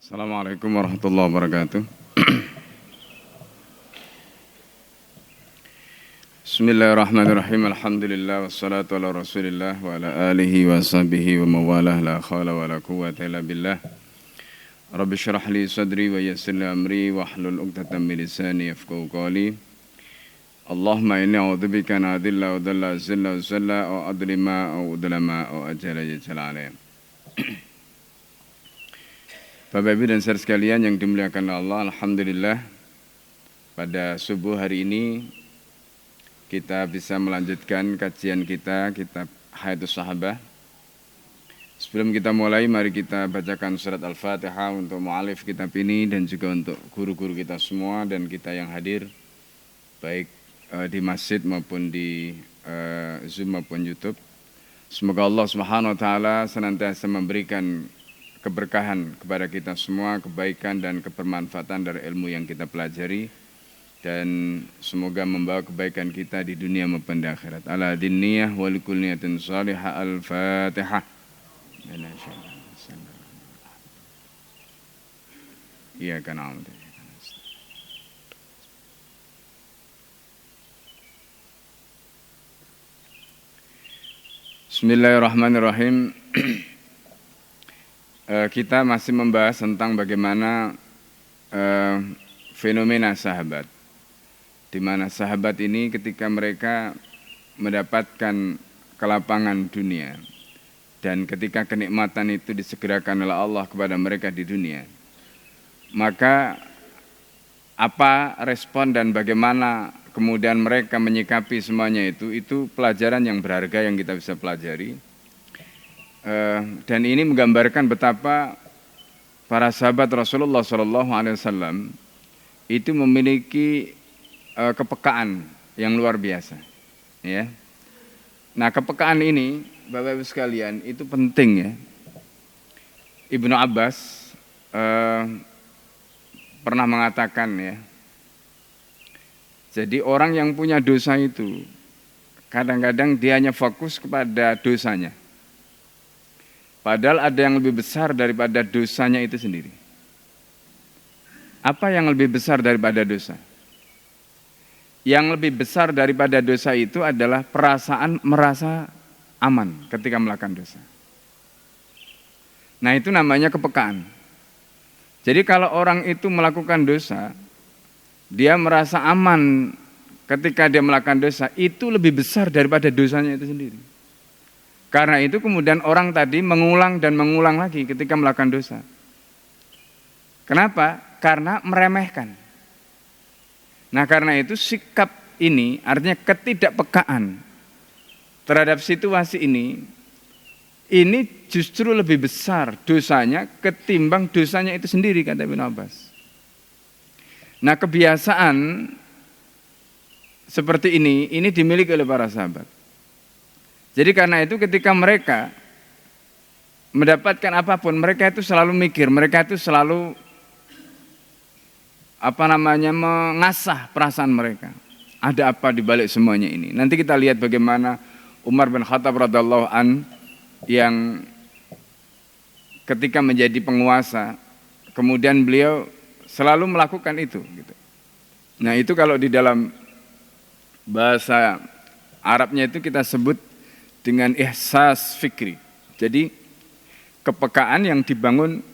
Assalamualaikum warahmatullahi wabarakatuh. Bismillahirrahmanirrahim. Alhamdulillah wassalatu ala Rasulillah wa ala alihi wa sahbihi wa mawalah la khala wa la quwwata illa billah. Rabbi shrah li sadri wa yassir li amri wa hlul 'uqdatam min lisani yafqahu qawli. Allahumma inni a'udzubika an adilla wa dalla zilla wa zalla wa adlima wa udlama wa ajala jalla alayhi. Bapak Ibu dan saudara sekalian yang dimuliakan Allah, alhamdulillah pada subuh hari ini kita bisa melanjutkan kajian kita kitab Hayatus Sahabah. Sebelum kita mulai, mari kita bacakan surat Al-Fatihah untuk mu'alif kitab ini dan juga untuk guru-guru kita semua dan kita yang hadir baik di masjid maupun di Zoom maupun YouTube. Semoga Allah Subhanahu wa taala senantiasa memberikan keberkahan kepada kita semua, kebaikan dan kebermanfaatan dari ilmu yang kita pelajari, dan semoga membawa kebaikan kita di dunia maupun di akhirat. Ala dinniyah wa likul niyatin salihah. Al-Fatihah. Iya kan. Bismillahirrahmanirrahim. Kita masih membahas tentang bagaimana fenomena sahabat, di mana sahabat ini ketika mereka mendapatkan kelapangan dunia dan ketika kenikmatan itu disegerakan oleh Allah kepada mereka di dunia, maka apa respon dan bagaimana kemudian mereka menyikapi semuanya itu pelajaran yang berharga yang kita bisa pelajari. Dan ini menggambarkan betapa para sahabat Rasulullah SAW itu memiliki kepekaan yang luar biasa. Ya. Nah, kepekaan ini, Bapak Ibu sekalian, itu penting ya. Ibnu Abbas pernah mengatakan ya, jadi orang yang punya dosa itu kadang-kadang dia hanya fokus kepada dosanya. Padahal ada yang lebih besar daripada dosanya itu sendiri. Apa yang lebih besar daripada dosa? Yang lebih besar daripada dosa itu adalah perasaan merasa aman ketika melakukan dosa. Nah, itu namanya kepekaan. Jadi kalau orang itu melakukan dosa, dia merasa aman ketika dia melakukan dosa, itu lebih besar daripada dosanya itu sendiri. Karena itu kemudian orang tadi mengulang dan mengulang lagi ketika melakukan dosa. Kenapa? Karena meremehkan. Nah, karena itu sikap ini artinya ketidakpekaan terhadap situasi ini justru lebih besar dosanya ketimbang dosanya itu sendiri, kata Ibnu Abbas. Nah, kebiasaan seperti ini dimiliki oleh para sahabat. Jadi karena itu ketika mereka mendapatkan apapun, mereka itu selalu mikir, mereka itu selalu mengasah perasaan mereka. Ada apa di balik semuanya ini? Nanti kita lihat bagaimana Umar bin Khattab radhiyallahu an yang ketika menjadi penguasa, kemudian beliau selalu melakukan itu. Gitu. Nah, itu kalau di dalam bahasa Arabnya itu kita sebut dengan ihsas fikri. Jadi kepekaan yang dibangun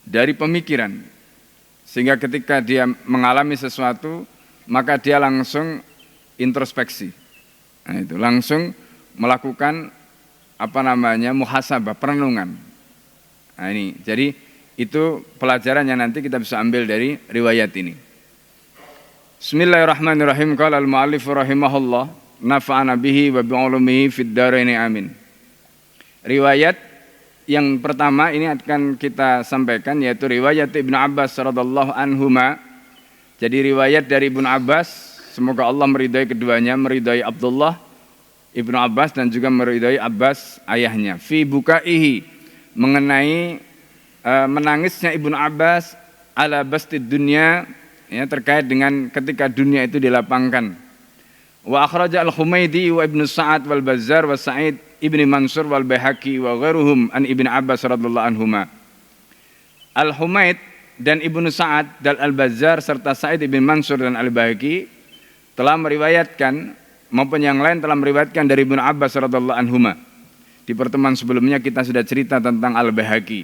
dari pemikiran. Sehingga ketika dia mengalami sesuatu, maka dia langsung introspeksi. Nah, itu langsung melakukan muhasabah, perenungan. Nah, ini. Jadi itu pelajaran yang nanti kita bisa ambil dari riwayat ini. Bismillahirrahmanirrahim. Qala al-mu'allif rahimahullah, nafa'ana bihi wa bi'ulumihi fid dharaini amin. Riwayat yang pertama ini akan kita sampaikan, yaitu riwayat Ibnu Abbas radhiyallahu anhuma. Jadi riwayat dari Ibnu Abbas, semoga Allah meridai keduanya, meridai Abdullah Ibnu Abbas dan juga meridai Abbas ayahnya. Fi bukaihi, mengenai menangisnya Ibnu Abbas ala bastid dunya, ya, terkait dengan ketika dunia itu dilapangkan. Wa akhraja al-Humaydi wa Ibnu Sa'ad wal Bazzar wa Sa'id Ibni Mansur wal Baihaqi wa ghairuhum an Ibnu Abbas radhiyallahu anhuma Al-Humaid dan Ibnu Sa'ad dan Al-Bazzar serta Sa'id ibn Mansur dan Al-Bahaqi telah meriwayatkan, maupun yang lain telah meriwayatkan dari Ibnu Abbas radhiyallahu anhuma. Di pertemuan sebelumnya kita sudah cerita tentang Al-Bahaqi.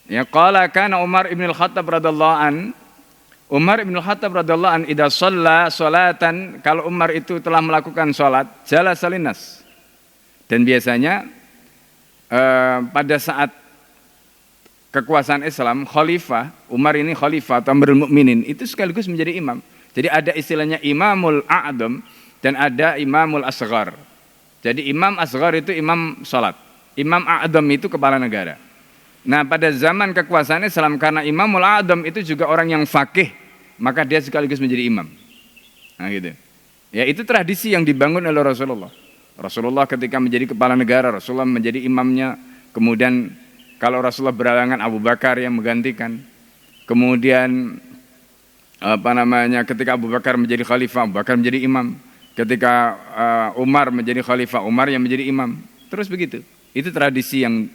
Ya, qala kana Umar ibn al-Khattab radhiyallahu an, Umar ibn al-Khattab radhiyallahu an idza shalla salatan, kalau Umar itu telah melakukan salat, jalasa linnas. Dan biasanya pada saat kekuasaan Islam, khalifah, Umar ini khalifah atau Amirul Mukminin, itu sekaligus menjadi imam. Jadi ada istilahnya Imamul A'dham dan ada Imamul Asghar. Jadi Imam Asghar itu imam salat, Imam A'dham itu kepala negara. Nah, pada zaman kekuasaan Islam, karena Imamul A'dham itu juga orang yang faqih, maka dia sekaligus menjadi imam. Nah gitu. Ya, itu tradisi yang dibangun oleh Rasulullah. Rasulullah ketika menjadi kepala negara, Rasulullah menjadi imamnya. Kemudian kalau Rasulullah berhalangan, Abu Bakar yang menggantikan. Kemudian ketika Abu Bakar menjadi khalifah, Abu Bakar menjadi imam. Ketika Umar menjadi khalifah, Umar yang menjadi imam. Terus begitu. Itu tradisi yang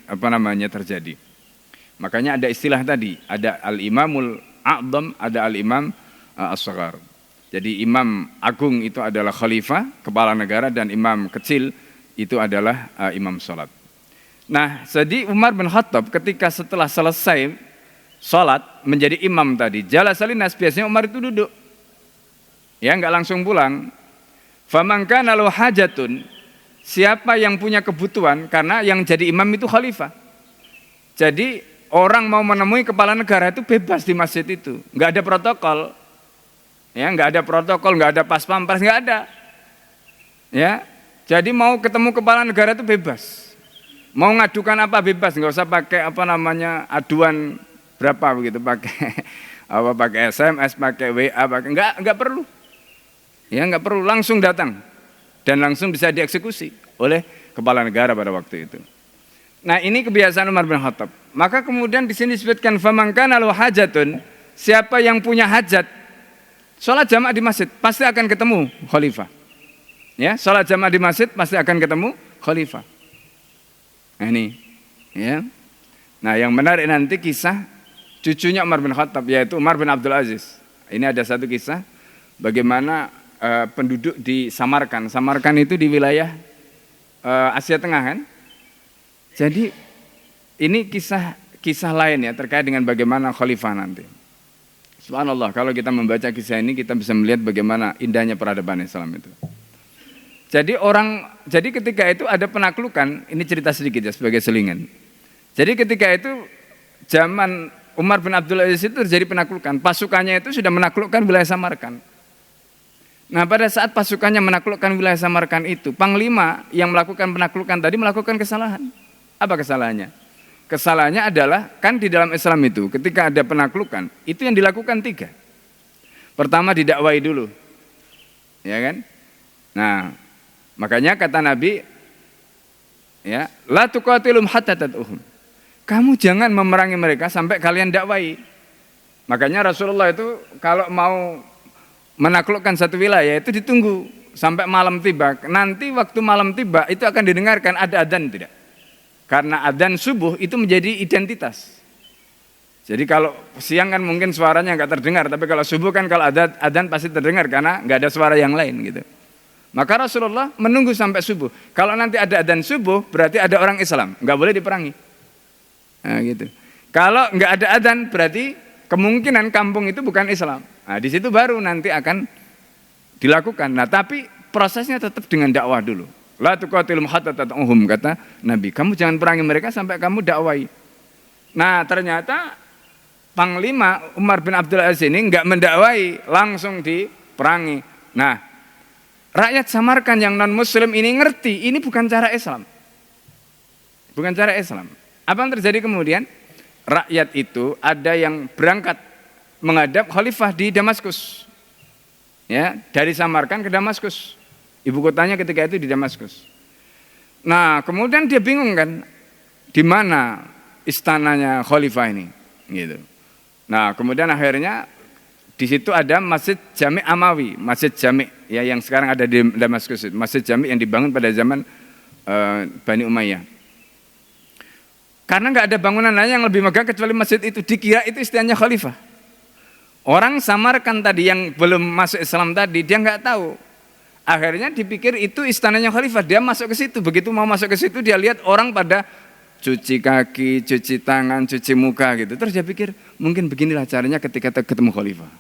terjadi. Makanya ada istilah tadi, ada al-imamul a'dham, ada al-imam as-saghar. Jadi imam agung itu adalah khalifah, kepala negara, dan imam kecil itu adalah imam salat. Nah, jadi Umar bin Khattab ketika setelah selesai salat menjadi imam tadi, jalasa linnas, biasanya Umar itu duduk. Ya, enggak langsung pulang. Faman kana lahu hajatun, siapa yang punya kebutuhan, karena yang jadi imam itu khalifah. Jadi orang mau menemui kepala negara itu bebas di masjid itu, nggak ada protokol, ya nggak ada protokol, nggak ada pas pampres, nggak ada, ya. Jadi mau ketemu kepala negara itu bebas, mau ngadukan apa bebas, nggak usah pakai aduan berapa begitu, pakai SMS, pakai WA, nggak perlu, ya nggak perlu, langsung datang dan langsung bisa dieksekusi oleh kepala negara pada waktu itu. Nah, ini kebiasaan Umar bin Khattab. Maka kemudian di sini disebutkan faman kana lahu hajatun, siapa yang punya hajat, salat jamaah di masjid pasti akan ketemu khalifah. Ya, salat jamaah di masjid pasti akan ketemu khalifah. Nah, ini, ya. Nah, yang menarik nanti kisah cucunya Umar bin Khattab, yaitu Umar bin Abdul Aziz. Ini ada satu kisah bagaimana penduduk di Samarkand. Samarkand itu di wilayah Asia Tengah kan? Jadi ini kisah lain ya terkait dengan bagaimana khalifah nanti. Subhanallah, kalau kita membaca kisah ini kita bisa melihat bagaimana indahnya peradaban Islam itu. Jadi ketika itu ada penaklukan, ini cerita sedikit ya sebagai selingan. Jadi ketika itu zaman Umar bin Abdul Aziz itu terjadi penaklukan, pasukannya itu sudah menaklukkan wilayah Samarkand. Nah, pada saat pasukannya menaklukkan wilayah Samarkand itu, panglima yang melakukan penaklukan tadi melakukan kesalahan. Apa kesalahannya? Kesalahannya adalah, kan di dalam Islam itu ketika ada penaklukan, itu yang dilakukan 3. Pertama didakwai dulu. Ya kan? Nah, makanya kata Nabi, ya, la tuqatilum hatta tad'uhum. Kamu jangan memerangi mereka sampai kalian dakwai. Makanya Rasulullah itu kalau mau menaklukkan satu wilayah itu ditunggu sampai malam tiba. Nanti waktu malam tiba itu akan didengarkan ada adzan tidak? Karena adzan subuh itu menjadi identitas. Jadi kalau siang kan mungkin suaranya nggak terdengar, tapi kalau subuh kan kalau adzan pasti terdengar karena nggak ada suara yang lain gitu. Maka Rasulullah menunggu sampai subuh. Kalau nanti ada adzan subuh berarti ada orang Islam, nggak boleh diperangi. Nah, gitu. Kalau nggak ada adzan berarti kemungkinan kampung itu bukan Islam. Nah, di situ baru nanti akan dilakukan. Nah, tapi prosesnya tetap dengan dakwah dulu. La tuqatilum hatta tad'uhum, kata Nabi. Kamu jangan perangi mereka sampai kamu dakwai. Nah, ternyata panglima Umar bin Abdul Aziz ini enggak mendakwai, langsung diperangi. Nah, rakyat Samarkand yang non muslim ini ngerti, ini bukan cara Islam. Bukan cara Islam. Apa yang terjadi kemudian? Rakyat itu ada yang berangkat menghadap khalifah di Damaskus. Ya, dari Samarkand ke Damaskus. Ibu kotanya ketika itu di Damaskus. Nah, kemudian dia bingung kan, di mana istananya khalifah ini, gitu. Nah, kemudian akhirnya di situ ada Masjid Jami' Amawi, Masjid Jami' ya yang sekarang ada di Damaskus, Masjid Jami' yang dibangun pada zaman Bani Umayyah. Karena nggak ada bangunan lain yang lebih megah kecuali masjid itu. Dikira itu istilahnya khalifah. Orang samarkan tadi yang belum masuk Islam tadi, dia nggak tahu. Akhirnya dipikir itu istananya khalifah. Dia masuk ke situ. Begitu mau masuk ke situ, dia lihat orang pada cuci kaki, cuci tangan, cuci muka gitu. Terus dia pikir mungkin beginilah caranya ketika ketemu khalifah.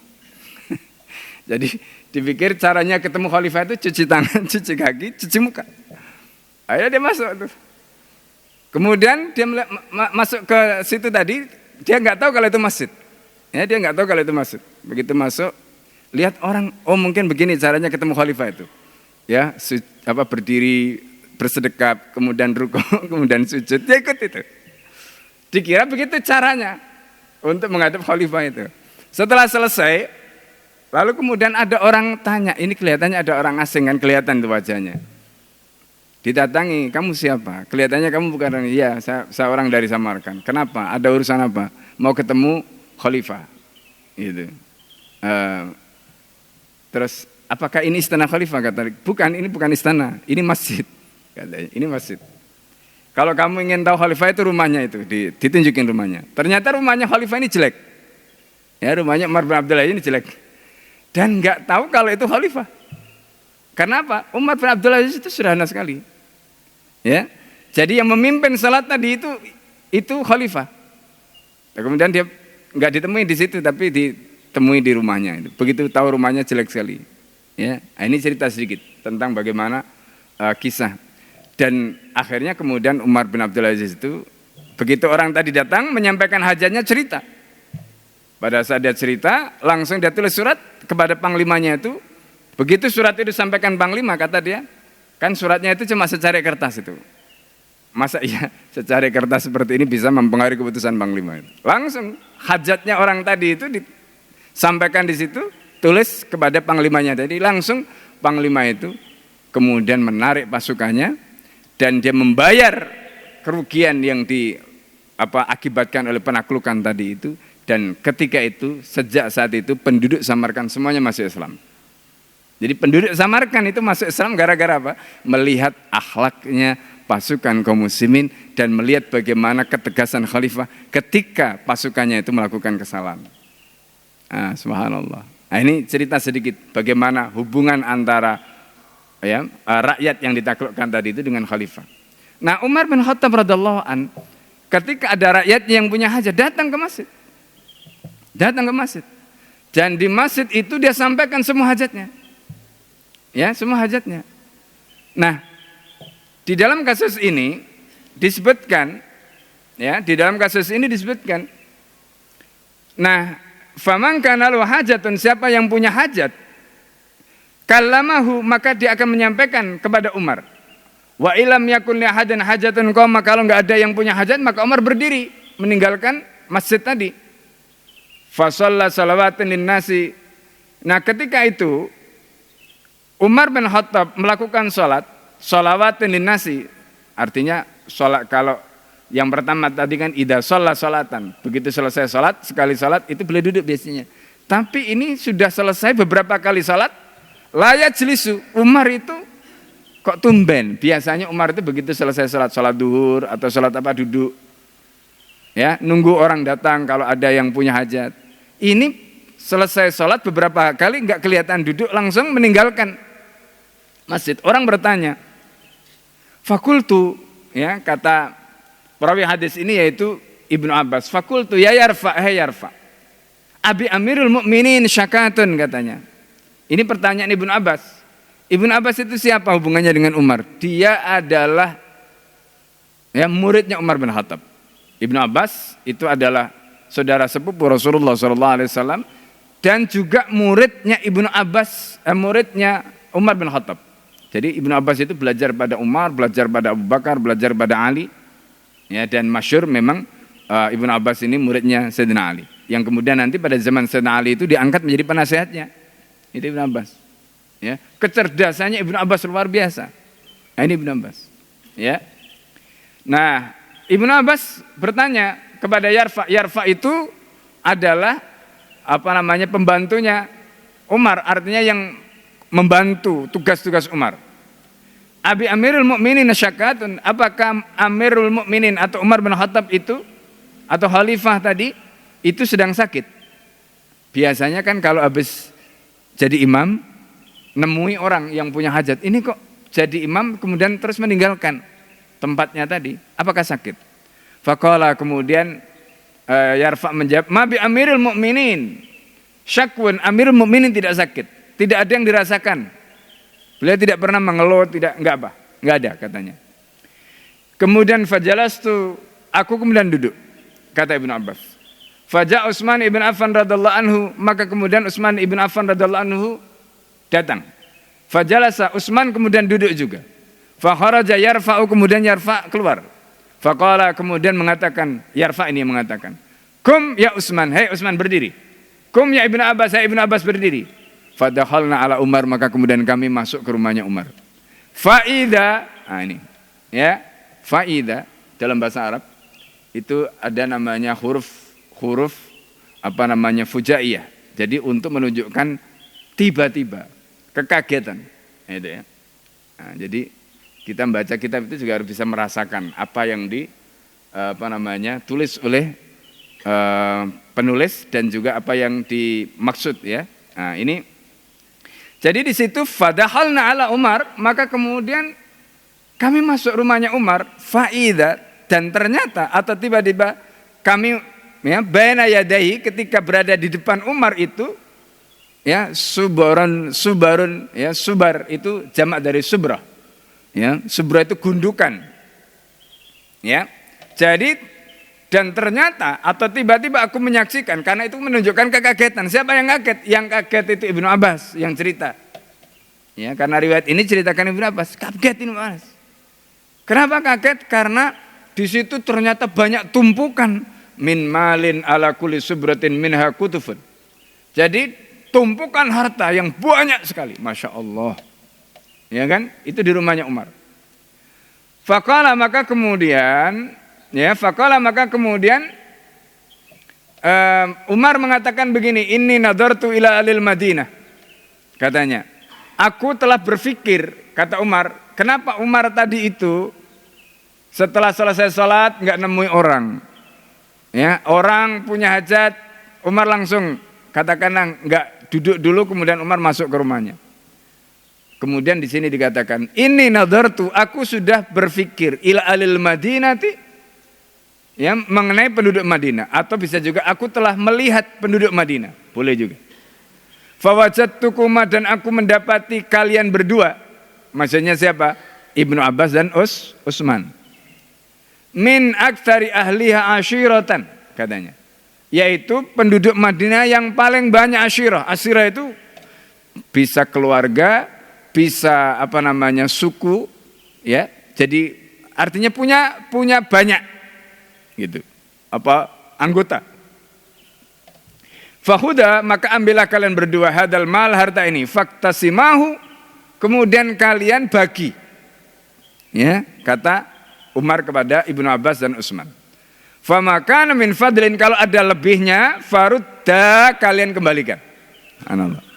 Jadi dipikir caranya ketemu khalifah itu cuci tangan, cuci kaki, cuci muka. Akhirnya dia masuk tuh. Kemudian dia masuk ke situ tadi, dia nggak tahu kalau itu masjid. Ya, dia nggak tahu kalau itu masjid. Begitu masuk, lihat orang, oh mungkin begini caranya ketemu khalifah itu. Ya, berdiri, bersedekap, kemudian rukuk, kemudian sujud, dia ikut itu. Dikira begitu caranya untuk menghadap khalifah itu. Setelah selesai, lalu kemudian ada orang tanya, ini kelihatannya ada orang asing kan, kelihatan itu wajahnya. Didatangi, kamu siapa? Kelihatannya kamu bukan orang, iya saya orang dari Samarkand. Kenapa? Ada urusan apa? Mau ketemu khalifah. Gitu. Terus, apakah ini istana khalifah? Kata, bukan, ini bukan istana, ini masjid. Katanya, ini masjid. Kalau kamu ingin tahu khalifah itu rumahnya itu, ditunjukin rumahnya. Ternyata rumahnya khalifah ini jelek. Ya, rumahnya Umar bin Abdul Aziz ini jelek. Dan nggak tahu kalau itu khalifah. Karena apa? Umar bin Abdul Aziz itu sederhana sekali. Ya, jadi yang memimpin salat tadi itu khalifah. Nah, kemudian dia nggak ditemui di situ, tapi ditemui di rumahnya. Begitu tahu rumahnya jelek sekali. Ya, nah, ini cerita sedikit tentang bagaimana kisah. Dan akhirnya kemudian Umar bin Abdul Aziz itu begitu orang tadi datang menyampaikan hajatnya, cerita. Pada saat dia cerita, langsung dia tulis surat kepada panglimanya itu. Begitu surat itu disampaikan panglima, kata dia, kan suratnya itu cuma secari kertas itu. Masa iya secari kertas seperti ini bisa mempengaruhi keputusan panglima itu. Langsung hajatnya orang tadi itu disampaikan di situ, tulis kepada panglimanya. Jadi langsung panglima itu kemudian menarik pasukannya dan dia membayar kerugian yang akibatkan oleh penaklukan tadi itu. Dan ketika itu, sejak saat itu penduduk Samarkand semuanya masuk Islam. Jadi penduduk Samarkand itu masuk Islam gara-gara apa? Melihat akhlaknya pasukan kaum muslimin dan melihat bagaimana ketegasan khalifah ketika pasukannya itu melakukan kesalahan. Subhanallah. Nah, ini cerita sedikit bagaimana hubungan antara rakyat yang ditaklukkan tadi itu dengan khalifah. Nah, Umar bin Khattab radhiyallahu an ketika ada rakyat yang punya hajat datang ke masjid. Datang ke masjid. Dan di masjid itu dia sampaikan semua hajatnya. Ya, semua hajatnya. Nah, di dalam kasus ini disebutkan, nah, faman kana lahu hajatun, siapa yang punya hajat, kallamahu, maka dia akan menyampaikan kepada Umar. Wa ilam yakun li ahadin hajatun qama, kalau enggak ada yang punya hajat, maka Umar berdiri meninggalkan masjid tadi. Fa shalla salawatin linnasi. Nah, ketika itu Umar bin Khattab melakukan sholawatin linnasi, artinya sholat. Kalau yang pertama tadi kan idza shalla sholatan, begitu selesai sholat, sekali sholat itu boleh duduk biasanya. Tapi ini sudah selesai beberapa kali sholat, la yajlisu, Umar itu kok tumben. Biasanya Umar itu begitu selesai sholat duhur atau sholat apa duduk, ya, nunggu orang datang kalau ada yang punya hajat. Ini selesai sholat beberapa kali nggak kelihatan duduk, langsung meninggalkan masjid. Orang bertanya, fakultu, ya, kata perawi hadis ini yaitu Ibnu Abbas, fakultu ya yarfa, yarfa, abi amirul mu'minin syakatun, katanya. Ini pertanyaan Ibnu Abbas. Ibnu Abbas itu siapa hubungannya dengan Umar? Dia adalah muridnya Umar bin Khattab. Ibnu Abbas itu adalah saudara sepupu Rasulullah SAW dan juga muridnya Ibnu Abbas, muridnya Umar bin Khattab. Jadi Ibnu Abbas itu belajar pada Umar, belajar pada Abu Bakar, belajar pada Ali. Ya, dan masyhur memang Ibnu Abbas ini muridnya Sayyidina Ali. Yang kemudian nanti pada zaman Sayyidina Ali itu diangkat menjadi penasehatnya. Itu Ibnu Abbas. Ya, kecerdasannya Ibnu Abbas luar biasa. Nah, ini Ibnu Abbas. Ya. Nah, Ibnu Abbas bertanya kepada Yarfa. Yarfa itu adalah pembantunya Umar, artinya yang membantu tugas-tugas Umar. Abi Amirul Mukminin syakatun, apakah Amirul Mukminin atau Umar bin Khattab itu atau khalifah tadi itu sedang sakit? Biasanya kan kalau habis jadi imam nemui orang yang punya hajat, ini kok jadi imam kemudian terus meninggalkan tempatnya tadi, apakah sakit? Faqala, kemudian Yarfa menjawab, ma bi Amirul Mukminin syakwun, Amirul Mukminin tidak sakit, tidak ada yang dirasakan. Beliau tidak pernah mengeluh, enggak ada katanya. Kemudian fajalastu, aku kemudian duduk, kata Ibnu Abbas. Faja Utsman ibn Affan radhiyallahu anhu, maka kemudian Utsman ibn Affan radhiyallahu anhu datang. Fajalasa, Utsman kemudian duduk juga. Fa kharaja yarfa'u, kemudian Yarfa keluar. Faqala, kemudian mengatakan, Yarfa ini mengatakan, kum ya Utsman, hei Utsman berdiri. Kum ya Ibnu Abbas, hei Ibnu Abbas berdiri. Fadakhalna ala Umar, maka kemudian kami masuk ke rumahnya Umar. Faida, ini ya, faida dalam bahasa Arab itu ada namanya huruf fujaiyah. Jadi untuk menunjukkan tiba-tiba, kekagetan, itu ya. Nah, jadi kita membaca kitab itu juga harus bisa merasakan apa yang tulis oleh penulis dan juga apa yang dimaksud ya. Nah, ini jadi di situ fadahalna ala Umar, maka kemudian kami masuk rumahnya Umar, faida, dan ternyata atau tiba-tiba kami ya baina yadaihi, ketika berada di depan Umar itu ya subarun ya, subar itu jamak dari subrah. Ya, subrah itu gundukan. Ya. Jadi dan ternyata atau tiba-tiba aku menyaksikan, karena itu menunjukkan kekagetan. Siapa yang kaget? Yang kaget itu Ibnu Abbas yang cerita. Ya, karena riwayat ini ceritakan Ibnu Abbas, kaget Ibnu Abbas. Kenapa kaget? Karena di situ ternyata banyak tumpukan min malin ala kulli subratin minha kutufun. Jadi tumpukan harta yang banyak sekali, Masya Allah. Ya kan? Itu di rumahnya Umar. Faqala, maka kemudian Umar mengatakan begini, inni nadartu ila alil Madinah. Katanya, aku telah berpikir, kata Umar, kenapa Umar tadi itu setelah selesai salat enggak nemui orang. Ya, orang punya hajat, Umar langsung katakanlah enggak duduk dulu, kemudian Umar masuk ke rumahnya. Kemudian di sini dikatakan, inni nadartu, aku sudah berpikir ila alil Madinati, ya, mengenai penduduk Madinah, atau bisa juga aku telah melihat penduduk Madinah, boleh juga. Fawajadtukuma, dan aku mendapati kalian berdua, maksudnya siapa? Ibnu Abbas dan Utsman. Min aktsari ahliha asyiratan, katanya, yaitu penduduk Madinah yang paling banyak asyirah. Asyirah itu bisa keluarga, bisa suku, ya. Jadi artinya punya banyak gitu, anggota. Fahuda, maka ambillah kalian berdua hadal mal, harta ini, faktasimahu, kemudian kalian bagi. Ya, kata Umar kepada Ibnu Abbas dan Utsman. Famakana min fadlin, kalau ada lebihnya, farudda, kalian kembalikan. Subhanallah.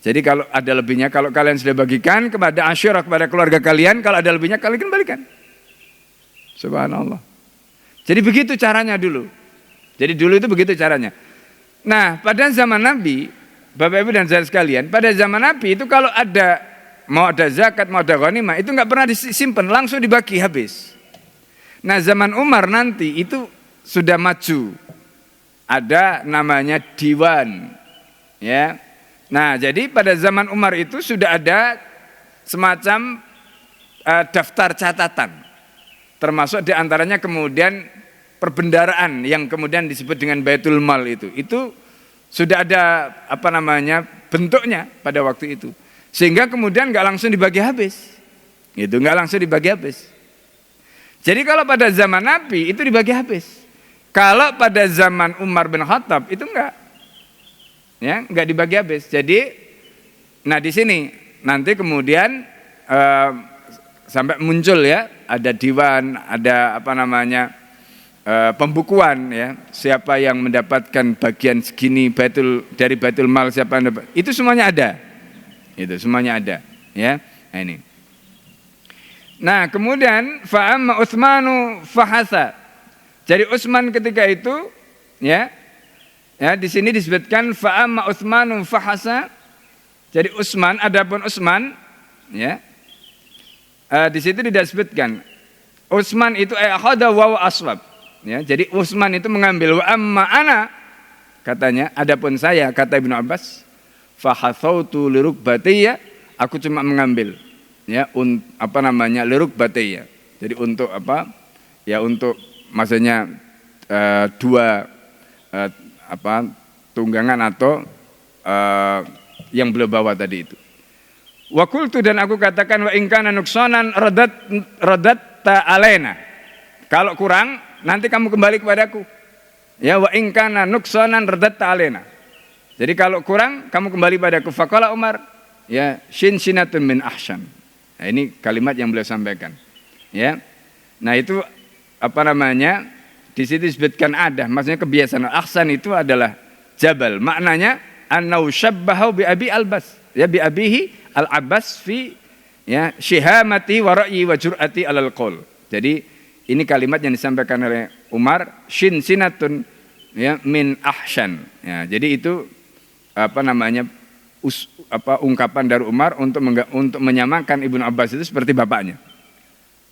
Jadi kalau ada lebihnya, kalau kalian sudah bagikan kepada asyirah, kepada keluarga kalian, kalau ada lebihnya kalian kembalikan. Subhanallah. Jadi begitu caranya dulu. Jadi dulu itu begitu caranya. Nah, pada zaman Nabi, Bapak Ibu dan saudara sekalian, pada zaman Nabi itu kalau mau ada zakat, mau ada ghanimah, itu enggak pernah disimpan, langsung dibagi habis. Nah, zaman Umar nanti itu sudah maju. Ada namanya diwan. Ya. Nah, jadi pada zaman Umar itu sudah ada semacam daftar catatan. Termasuk diantaranya kemudian perbendaraan yang kemudian disebut dengan Baitul Mal itu sudah ada bentuknya pada waktu itu, sehingga kemudian nggak langsung dibagi habis, nggak langsung dibagi habis. Jadi kalau pada zaman Nabi itu dibagi habis, kalau pada zaman Umar bin Khattab itu nggak dibagi habis. Jadi, nah di sini nanti kemudian sampai muncul ya, ada diwan, ada pembukuan ya, siapa yang mendapatkan bagian segini dari Baitul Mal, siapa yang dapat, itu semuanya ada. Itu semuanya ada ya. Nah, ini. Nah, kemudian fa'amma Utsmanu fahasa. Jadi Utsman ketika itu ya di sini disebutkan fa'amma Utsmanu fahasa. Jadi Utsman, adapun Utsman ya. Di situ tidak disebutkan. Utsman itu akhadha wa aswab. Ya, jadi Utsman itu mengambil, wa amma ana katanya, adapun saya, kata Ibnu Abbas, fahathautu lirukbatiyya, aku cuma mengambil ya lirukbatiyya. Jadi untuk apa? Ya untuk maksudnya dua tunggangan atau yang beliau bawa tadi itu. Wa qultu, dan aku katakan, wa in kana nuksanan radat ta alaina. Kalau kurang nanti kamu kembali kepadaku. Ya, wa in kana nuksanan radat ta alaina. Jadi kalau kurang kamu kembali padaku. Faqala Umar, ya shinatun min ahsan. Nah, ini kalimat yang beliau sampaikan. Ya. Nah, itu di situ disebutkan ada, maksudnya kebiasaan. Ahsan itu adalah jabal. Maknanya annau syabbahu bi abi albas. Ya, bi abihi al-Abbas fi ya syihamati wa ra'yi wa jur'ati alal qaul. Jadi ini kalimat yang disampaikan oleh Umar, sinatun ya min ahsan. Ya, jadi itu ungkapan dari Umar untuk menyamakan Ibnu Abbas itu seperti bapaknya.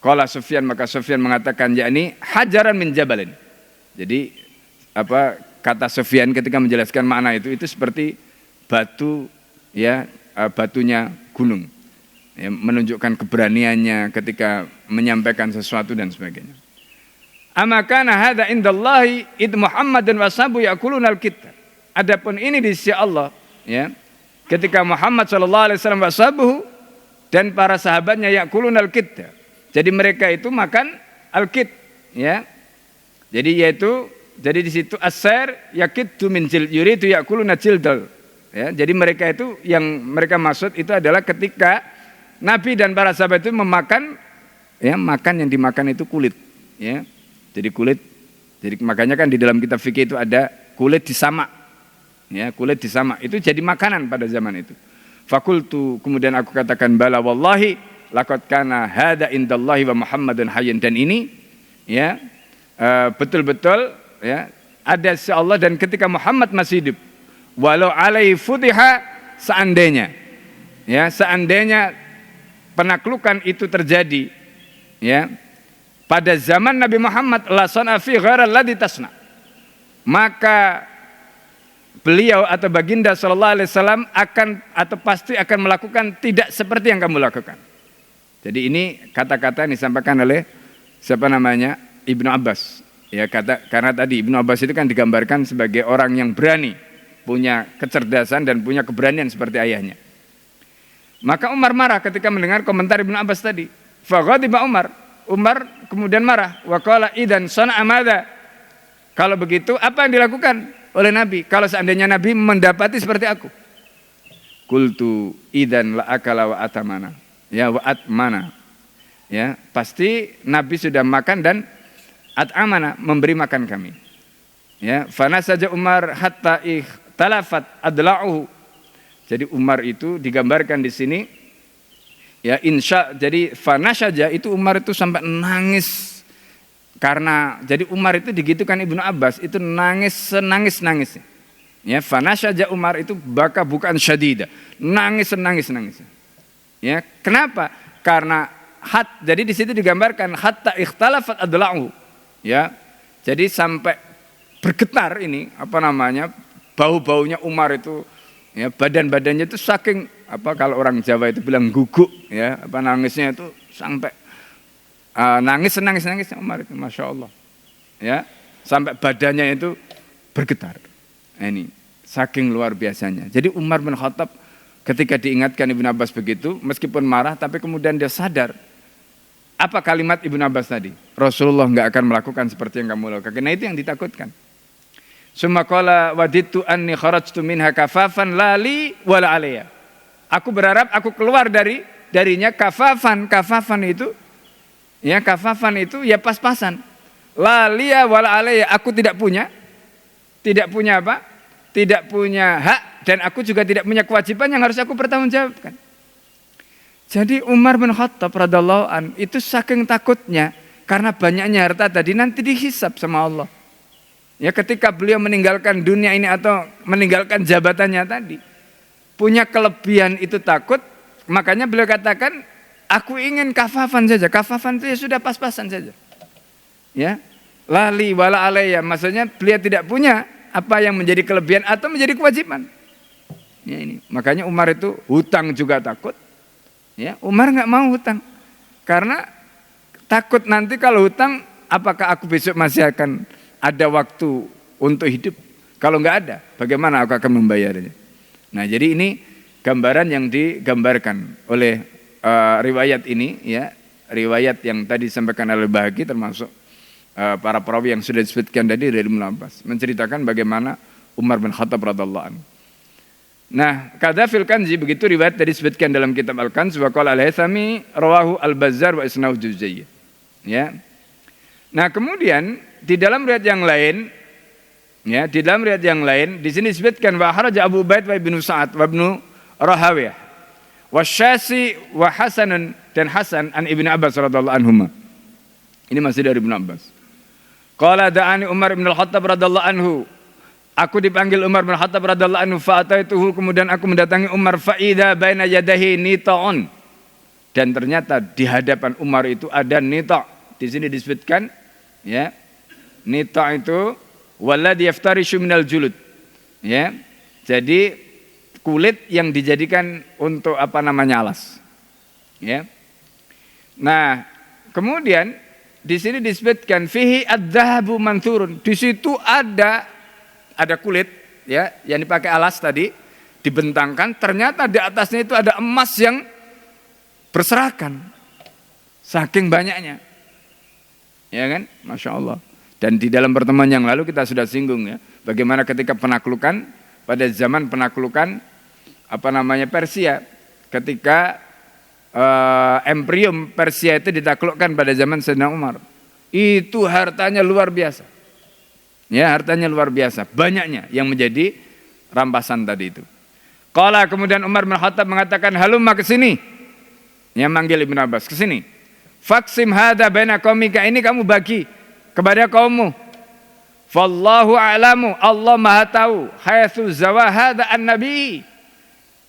Qala Sufyan, maka Sufyan mengatakan yakni hajaran min jabalin. Jadi kata Sufyan ketika menjelaskan makna itu seperti batu ya, batunya gunung. Ya, menunjukkan keberaniannya ketika menyampaikan sesuatu dan sebagainya. Ama kana hadza indallahi id Muhammadun washabu yaquluna al-kitab. Adapun ini di sisi Allah ya, ketika Muhammad sallallahu alaihi wasallam washabuhu dan para sahabatnya yaquluna al-kitab. Jadi mereka itu makan al-kit ya. Jadi di situ as-sair yakitu min jil yuridu yaquluna jildal. Ya, jadi mereka itu yang mereka maksud itu adalah ketika Nabi dan para sahabat itu memakan ya, makan yang dimakan itu kulit ya. Jadi kulit, jadi makanya kan di dalam kitab fikih itu ada kulit disamak. Ya, kulit disamak itu jadi makanan pada zaman itu. Fakultu, kemudian aku katakan bala wallahi laqad kana hada indallahi wa Muhammadun hayyin, dan ini ya betul-betul ya ada si Allah dan ketika Muhammad masih hidup. Walau alaihi futiha, seandainya penaklukan itu terjadi ya pada zaman Nabi Muhammad, la sana fi ghaira alladhi tasna, maka beliau atau baginda sallallahu alaihi wasallam akan atau pasti akan melakukan tidak seperti yang kamu lakukan. Jadi ini kata-kata yang disampaikan oleh Ibnu Abbas ya, karena tadi Ibnu Abbas itu kan digambarkan sebagai orang yang berani, punya kecerdasan dan punya keberanian seperti ayahnya. Maka Umar marah ketika mendengar komentar Ibnu Abbas tadi. Faghadiba Umar kemudian marah. Wa qala idan sana'a madza? Kalau begitu apa yang dilakukan oleh Nabi kalau seandainya Nabi mendapati seperti aku? Qultu idan la akala wa atamana. Ya, wa atmana. Ya, pasti Nabi sudah makan dan at'amana, memberi makan kami. Ya, fana saja Umar hatta talafat adla'uhu. Jadi Umar itu digambarkan di sini ya jadi fana saja itu Umar itu sampai nangis karena jadi Umar itu digitukan Ibnu Abbas itu nangis senangis-nangisnya. Ya, fana saja Umar itu baka bukan syadida, nangis. Ya, kenapa? Karena jadi di situ digambarkan hatta ikhtalafat adla'uhu. Ya. Jadi sampai bergetar ini bau-baunya Umar itu ya, badannya itu saking kalau orang Jawa itu bilang guguk ya, nangisnya itu sampai nangis Umar itu, masya Allah ya, sampai badannya itu bergetar. Nah, ini saking luar biasanya. Jadi Umar bin Khattab ketika diingatkan Ibnu Abbas begitu, meskipun marah tapi kemudian dia sadar. Apa kalimat Ibnu Abbas tadi? Rasulullah enggak akan melakukan seperti yang kamu lakukan. Nah, itu yang ditakutkan. Summa qala waditu anni kharajtu minha kafafan lali wala alayya. Aku berharap aku keluar darinya kafafan itu ya pas-pasan. Laliya wala alayya, aku tidak punya apa? Tidak punya hak dan aku juga tidak punya kewajiban yang harus aku pertanggungjawabkan. Jadi Umar bin Khattab radhiyallahu an itu saking takutnya karena banyaknya harta tadi nanti dihisab sama Allah. Ya ketika beliau meninggalkan dunia ini atau meninggalkan jabatannya tadi, punya kelebihan itu takut, makanya beliau katakan, aku ingin kafafan saja. Kafafan itu ya sudah pas-pasan saja. Ya, lali wala alayya, maksudnya beliau tidak punya apa yang menjadi kelebihan atau menjadi kewajiban. Ya ini, makanya Umar itu hutang juga takut. Ya, Umar nggak mau hutang karena takut nanti kalau hutang, apakah aku besok masih akan ada waktu untuk hidup? Kalau nggak ada, bagaimana aku akan membayarnya? Nah, jadi ini gambaran yang digambarkan oleh riwayat ini, ya, riwayat yang tadi disampaikan oleh Bahaki termasuk para perawi yang sudah disebutkan tadi dari Ibnu Abbas, menceritakan bagaimana Umar bin Khattab radhiyallahu anhu. Nah, kata fil kanzi, begitu riwayat tadi disebutkan dalam kitab Al-Kanz, wa qala al-Haythami rawahu al-Bazzar wa isnahu Juzayyah. Ya. Nah, kemudian di dalam riwayat yang lain, ya, di dalam riwayat yang lain di sini disebutkan wa kharaja Abu Ubaid wa Ibnu Sa'ad wa Ibnu Rahawiyah wa Syasi wa Hasan dan Hasan an Ibnu Abbas radhiyallahu anhuma. Ini masih dari Ibnu Abbas. Qala da'ani Umar bin Al-Khattab radhiyallahu anhu. Aku dipanggil Umar bin Khattab radhiyallahu anhu, fa'ataituhu, kemudian aku mendatangi Umar, fa'idha baina yadahi nita'un, dan ternyata di hadapan Umar itu ada nita'. Di sini disebutkan, ya, nita' itu walladhi yaftarishu minal julud, ya, jadi kulit yang dijadikan untuk apa namanya alas, ya. Nah, kemudian di sini disebutkan fihi adz-dzahabu manthurun, di situ ada kulit, ya, yang dipakai alas tadi dibentangkan, ternyata di atasnya itu ada emas yang berserakan saking banyaknya, ya kan, masya Allah. Dan di dalam pertemuan yang lalu kita sudah singgung, ya, bagaimana ketika penaklukan pada zaman penaklukan apa namanya Persia, ketika Emporium Persia itu ditaklukkan pada zaman Sayyidina Umar, itu hartanya luar biasa. Ya, hartanya luar biasa, banyaknya yang menjadi rampasan tadi itu. Qala, kemudian Umar bin Khattab mengatakan, halumma ke sini. Yang manggil Ibnu Abbas, ke sini. Faksim hadza baina qaumika, ini kamu bagi kepada kaummu. Fallahu a'lamu, Allah Maha tahu, haitsu zawahada an-nabi.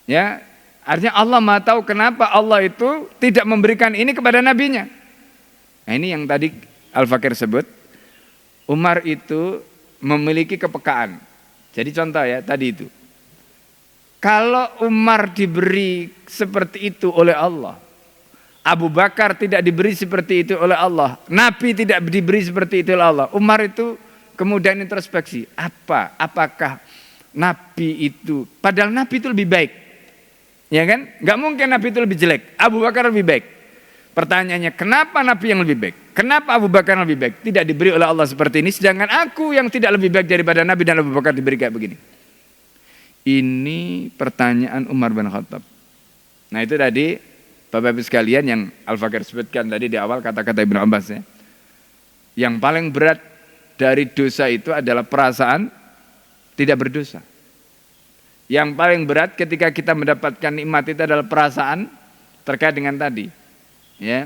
Ya, artinya Allah Maha tahu kenapa Allah itu tidak memberikan ini kepada nabinya. Nah, ini yang tadi Al-Fakir sebut. Umar itu memiliki kepekaan. Jadi contoh, ya, tadi itu. Kalau Umar diberi seperti itu oleh Allah, Abu Bakar tidak diberi seperti itu oleh Allah, Nabi tidak diberi seperti itu oleh Allah, Umar itu kemudian introspeksi, apakah Nabi itu, padahal Nabi itu lebih baik, ya kan? Gak mungkin Nabi itu lebih jelek, Abu Bakar lebih baik. Pertanyaannya, kenapa Nabi yang lebih baik? Kenapa Abu Bakar yang lebih baik? Tidak diberi oleh Allah seperti ini, sedangkan aku yang tidak lebih baik daripada Nabi dan Abu Bakar diberi kayak begini. Ini pertanyaan Umar bin Khattab. Nah, itu tadi Bapak-Ibu sekalian yang Al-Fakir sebutkan tadi di awal kata-kata Ibnu Abbas, ya. Yang paling berat dari dosa itu adalah perasaan tidak berdosa. Yang paling berat ketika kita mendapatkan nikmat itu adalah perasaan terkait dengan tadi. Ya,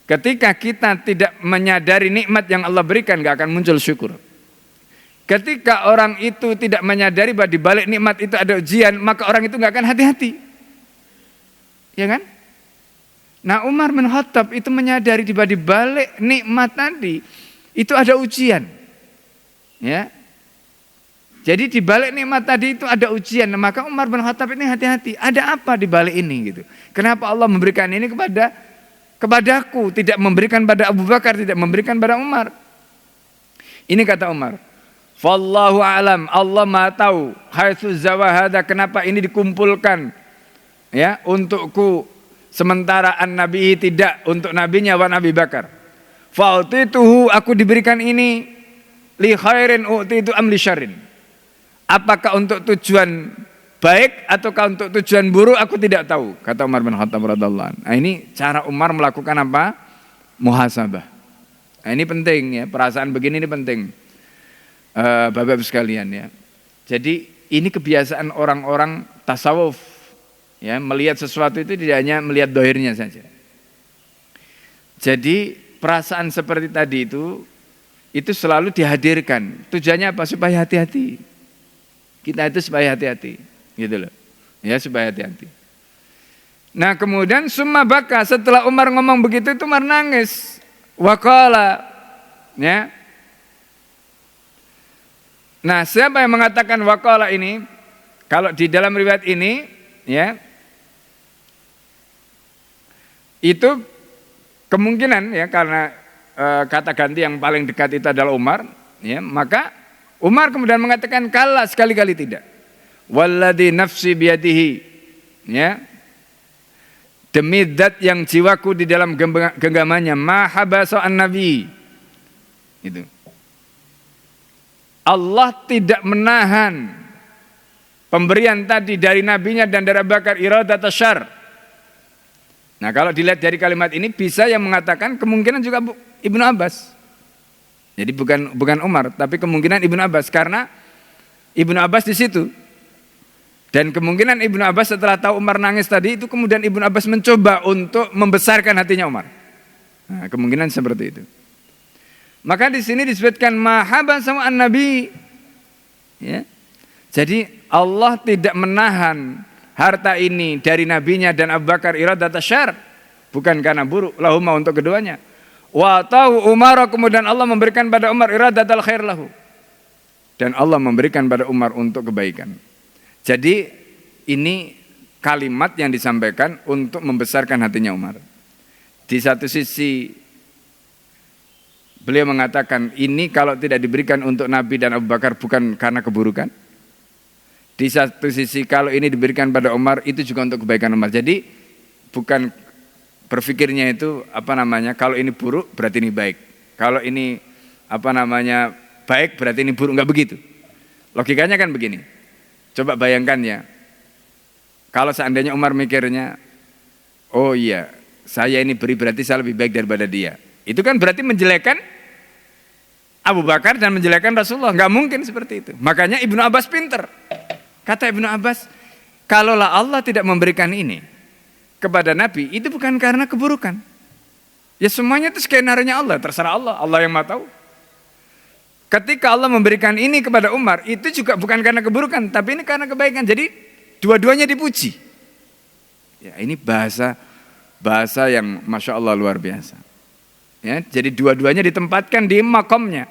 ketika kita tidak menyadari nikmat yang Allah berikan, gak akan muncul syukur. Ketika orang itu tidak menyadari bahwa di balik nikmat itu ada ujian, maka orang itu gak akan hati-hati, ya kan? Nah, Umar bin Khattab itu menyadari di balik nikmat tadi itu ada ujian, ya. Jadi di balik nikmat tadi itu ada ujian, maka Umar bin Khattab ini hati-hati. Ada apa di balik ini gitu? Kenapa Allah memberikan ini kepadaku, tidak memberikan pada Abu Bakar, tidak memberikan pada Umar? Ini kata Umar, fallahu a'lam, Allah Maha tahu, haitsu zawahada, kenapa ini dikumpulkan, ya, untukku, sementara an-nabi tidak, untuk nabinya wa Nabi Bakar. Fa'utituhu, aku diberikan ini li khairin utitu am li syarrin. Apakah untuk tujuan baik ataukah untuk tujuan buruk, aku tidak tahu, kata Umar bin Khattab radhiyallahu anhu. Nah, ini cara Umar melakukan apa? Muhasabah. Nah, ini penting, ya, perasaan begini ini penting, Bapak-Ibu sekalian, ya. Jadi ini kebiasaan orang-orang tasawuf, Ya, melihat sesuatu itu tidak hanya melihat dohirnya saja. Jadi perasaan seperti tadi itu selalu dihadirkan. Tujuannya apa? Supaya hati-hati. Kita itu supaya hati-hati, gitu loh. Ya, supaya hati-hati. Nah, kemudian summa baka, setelah Umar ngomong begitu itu Umar nangis. Waqala, ya. Nah, siapa yang mengatakan waqala ini? Kalau di dalam riwayat ini, ya, itu kemungkinan ya karena kata ganti yang paling dekat itu adalah Umar, ya, maka Umar kemudian mengatakan kalla, sekali-kali tidak. Walladzi nafsi biyadihi, ya. Demi zat yang jiwaku di dalam genggamannya, ma habasa an-nabi. Itu. Allah tidak menahan pemberian tadi dari nabinya dan dari Abu Bakar iradat syarr. Nah, kalau dilihat dari kalimat ini bisa yang mengatakan kemungkinan juga Ibnu Abbas. Jadi bukan Umar, tapi kemungkinan Ibnu Abbas karena Ibnu Abbas di situ. Dan kemungkinan Ibnu Abbas setelah tahu Umar nangis tadi itu kemudian Ibnu Abbas mencoba untuk membesarkan hatinya Umar. Nah, kemungkinan seperti itu. Maka di sini disebutkan mahaba sama an-nabi. Ya. Jadi Allah tidak menahan harta ini dari nabinya dan Abu Bakar iradat syarr, bukan karena buruk, lahuma untuk keduanya. Wa tahu Umar, kemudian Allah memberikan pada Umar iradatal khair lahu. Dan Allah memberikan pada Umar untuk kebaikan. Jadi ini kalimat yang disampaikan untuk membesarkan hatinya Umar. Di satu sisi beliau mengatakan ini kalau tidak diberikan untuk Nabi dan Abu Bakar bukan karena keburukan. Di satu sisi kalau ini diberikan pada Umar itu juga untuk kebaikan Umar. Jadi bukan berpikirnya itu kalau ini buruk berarti ini baik. Kalau ini baik berarti ini buruk, enggak begitu. Logikanya kan begini. Coba bayangkan ya, kalau seandainya Umar mikirnya, oh iya, saya ini beri berarti saya lebih baik daripada dia. Itu kan berarti menjelekkan Abu Bakar dan menjelekkan Rasulullah. Enggak mungkin seperti itu. Makanya Ibnu Abbas pinter. Kata Ibnu Abbas, kalaulah Allah tidak memberikan ini kepada Nabi, itu bukan karena keburukan. Ya semuanya itu skenario Allah, terserah Allah, Allah yang Maha tahu. Ketika Allah memberikan ini kepada Umar, itu juga bukan karena keburukan, tapi ini karena kebaikan. Jadi dua-duanya dipuji. Ya, ini bahasa yang Masya Allah luar biasa. Ya, jadi dua-duanya ditempatkan di makomnya,